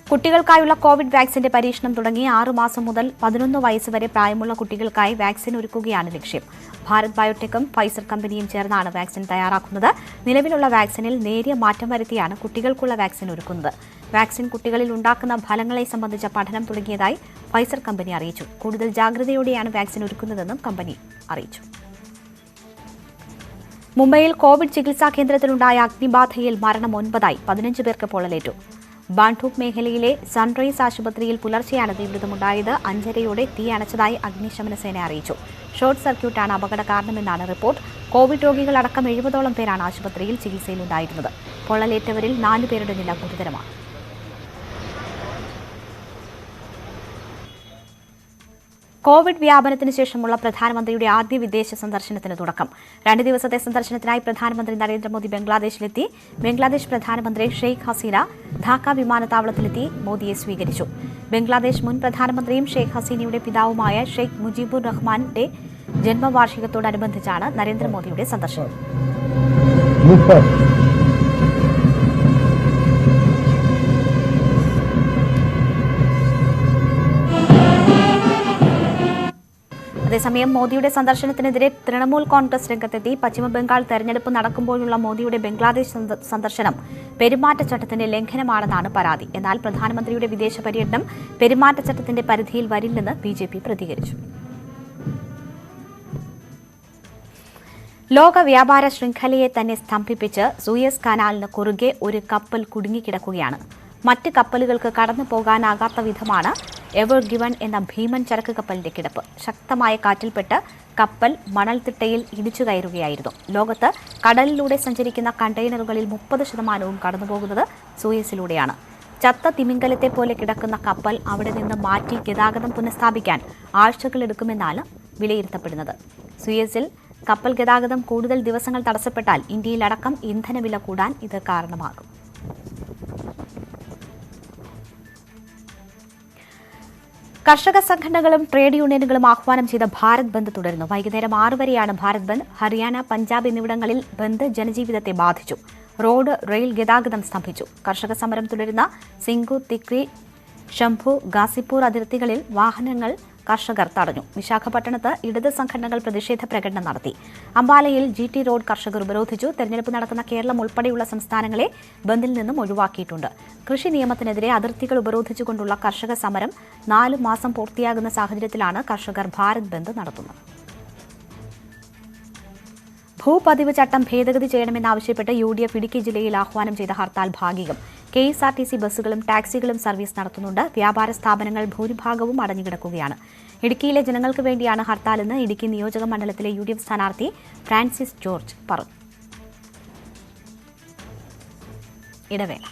കുട്ടികൾക്കായുള്ള കോവിഡ് വാക്സിന്റെ പരീക്ഷണം തുടങ്ങി. 6 മാസം മുതൽ 11 വയസ്സ് വരെ പ്രായമുള്ള കുട്ടികൾക്കായി വാക്സിൻ ഒരുക്കുകയാണ് ലക്ഷ്യം. ഭാരത് ബയോടെക്കും ഫൈസർ കമ്പനിയും ചേർന്നാണ് വാക്സിൻ തയ്യാറാക്കുന്നത്. നിലവിലുള്ള വാക്സിനിൽ നേരിയ മാറ്റം വരുത്തിയാണ് കുട്ടികൾക്കുള്ള വാക്സിൻ ഒരുക്കുന്നത്. വാക്സിൻ കുട്ടികളിൽ ഉണ്ടാക്കുന്ന ഫലങ്ങളെ സംബന്ധിച്ച പഠനം തുടങ്ങിയതായി ഫൈസർ കമ്പനി അറിയിച്ചു. കൂടുതൽ ജാഗ്രതയോടെയാണ് വാക്സിൻ ഒരുക്കുന്നതെന്നും കമ്പനി അറിയിച്ചു. മുംബൈയിൽ കോവിഡ് ചികിത്സാ കേന്ദ്രത്തിലുണ്ടായ അഗ്നിബാധയിൽ മരണം 9ആയി. 15 പേർക്ക് പൊള്ളലേറ്റു. ബാൻഡൂപ്പ് മേഖലയിലെ സൺറൈസ് ആശുപത്രിയിൽ പുലർച്ചെയാണ് തീപിടുത്തമുണ്ടായത്. 5:30-യോടെ തീ അണച്ചതായി അഗ്നിശമന സേന അറിയിച്ചു. ഷോർട്ട് സർക്യൂട്ടാണ് അപകട കാരണമെന്നാണ് റിപ്പോർട്ട്. കോവിഡ് രോഗികളടക്കം 70ഓളം പേരാണ് ആശുപത്രിയിൽ ചികിത്സയിലുണ്ടായിരുന്നത്. പൊള്ളലേറ്റവരിൽ 4 പേരുടെ നില ഗുരുതരമാണ്. കോവിഡ് വ്യാപനത്തിന് ശേഷമുള്ള പ്രധാനമന്ത്രിയുടെ ആദ്യ വിദേശ സന്ദർശനത്തിന് തുടക്കം. 2 ദിവസത്തെ സന്ദർശനത്തിനായി പ്രധാനമന്ത്രി നരേന്ദ്രമോദി ബംഗ്ലാദേശിലെത്തി. ബംഗ്ലാദേശ് പ്രധാനമന്ത്രി ഷെയ്ഖ് ഹസീന ധാക്ക വിമാനത്താവളത്തിലെത്തി മോദിയെ സ്വീകരിച്ചു. ബംഗ്ലാദേശ് മുൻ പ്രധാനമന്ത്രിയും ഷെയ്ഖ് ഹസീനയുടെ പിതാവുമായ ഷെയ്ഖ് മുജീബുർ റഹ്മാന്റെ ജന്മവാർഷികത്തോടനുബന്ധിച്ചാണ് നരേന്ദ്രമോദിയുടെ സന്ദർശനം. അതേസമയം മോദിയുടെ സന്ദർശനത്തിനെതിരെ തൃണമൂൽ കോൺഗ്രസ് രംഗത്തെത്തി. പശ്ചിമബംഗാൾ തെരഞ്ഞെടുപ്പ് നടക്കുമ്പോഴുള്ള മോദിയുടെ ബംഗ്ലാദേശ് സന്ദർശനം പെരുമാറ്റച്ചട്ടത്തിന്റെ ലംഘനമാണെന്നാണ് പരാതി. എന്നാൽ പ്രധാനമന്ത്രിയുടെ വിദേശ പര്യടനം പെരുമാറ്റച്ചട്ടത്തിന്റെ പരിധിയിൽ വരില്ലെന്ന് BJP പ്രതികരിച്ചു. ലോക വ്യാപാര ശൃംഖലയെ തന്നെ സ്തംഭിപ്പിച്ച് സൂയസ് കനാലിന് കുറുകെ ഒരു കപ്പൽ കുടുങ്ങിക്കിടക്കുകയാണ്. മറ്റ് കപ്പലുകൾക്ക് കടന്നു പോകാനാകാത്ത വിധമാണ് എവർ ഗിവൺ എന്ന ഭീമൻ ചരക്ക് കപ്പലിന്റെ കിടപ്പ്. ശക്തമായ കാറ്റിൽപ്പെട്ട് കപ്പൽ മണൽത്തിട്ടയിൽ ഇടിച്ചു കയറുകയായിരുന്നു. ലോകത്ത് കടലിലൂടെ സഞ്ചരിക്കുന്ന കണ്ടെയ്നറുകളിൽ 30% കടന്നുപോകുന്നത് സൂയസിലൂടെയാണ്. ചത്ത തിമിംഗലത്തെ പോലെ കിടക്കുന്ന കപ്പൽ അവിടെ നിന്ന് മാറ്റി ഗതാഗതം പുനഃസ്ഥാപിക്കാൻ ആഴ്ചകളെടുക്കുമെന്നാണ് വിലയിരുത്തപ്പെടുന്നത്. സൂയസിൽ കപ്പൽ ഗതാഗതം കൂടുതൽ ദിവസങ്ങൾ തടസ്സപ്പെട്ടാൽ ഇന്ത്യയിലടക്കം ഇന്ധനവില കൂടാൻ ഇത് കാരണമാകും. കർഷക സംഘടനകളും ട്രേഡ് യൂണിയനുകളും ആഹ്വാനം ചെയ്ത ഭാരത് ബന്ദ് തുടരുന്നു. വൈകുന്നേരം 6 വരെയാണ് ഭാരത് ബന്ദ്. ഹരിയാന, പഞ്ചാബ് എന്നിവിടങ്ങളിൽ ബന്ദ് ജനജീവിതത്തെ ബാധിച്ചു. റോഡ്, റെയിൽ ഗതാഗതം സ്തംഭിച്ചു. കർഷക സമരം തുടരുന്ന സിംഗു, തിക്രി, ശംഭു, ഗാസിപൂർ അതിർത്തികളിൽ വാഹനങ്ങൾ കർഷകർ തടഞ്ഞു. വിശാഖപട്ടണത്ത് ഇടത് സംഘടനകൾ പ്രതിഷേധ പ്രകടനം നടത്തി. അംബാലയിൽ GT റോഡ് കർഷകർ ഉപരോധിച്ചു. തെരഞ്ഞെടുപ്പ് നടക്കുന്ന കേരളം ഉൾപ്പെടെയുള്ള സംസ്ഥാനങ്ങളെ ബന്ദിൽ നിന്നും ഒഴിവാക്കിയിട്ടുണ്ട്. കൃഷി നിയമത്തിനെതിരെ അതിർത്തികൾ ഉപരോധിച്ചുകൊണ്ടുള്ള കർഷക സമരം 4 മാസം പൂർത്തിയാകുന്ന സാഹചര്യത്തിലാണ് കർഷകർ ഭാരത് ബന്ദ് നടത്തുന്നത്. ഭൂപതിവ് ചട്ടം ഭേദഗതി ചെയ്യണമെന്നാവശ്യപ്പെട്ട് UDF ഇടുക്കി ജില്ലയിൽ ആഹ്വാനം ചെയ്ത ഹർത്താൽ ഭാഗികം. KSRTC ബസ്സുകളും ടാക്സികളും സർവീസ് നടത്തുന്നുണ്ട്. വ്യാപാര സ്ഥാപനങ്ങൾ ഭൂരിഭാഗവും അടഞ്ഞുകിടക്കുകയാണ്. ഇടുക്കിയിലെ ജനങ്ങൾക്ക് വേണ്ടിയാണ് ഹർത്താലെന്ന് ഇടുക്കി നിയോജക മണ്ഡലത്തിലെ UDF സ്ഥാനാർത്ഥി ഫ്രാൻസിസ് ജോർജ് പറഞ്ഞു. ഇടവേള.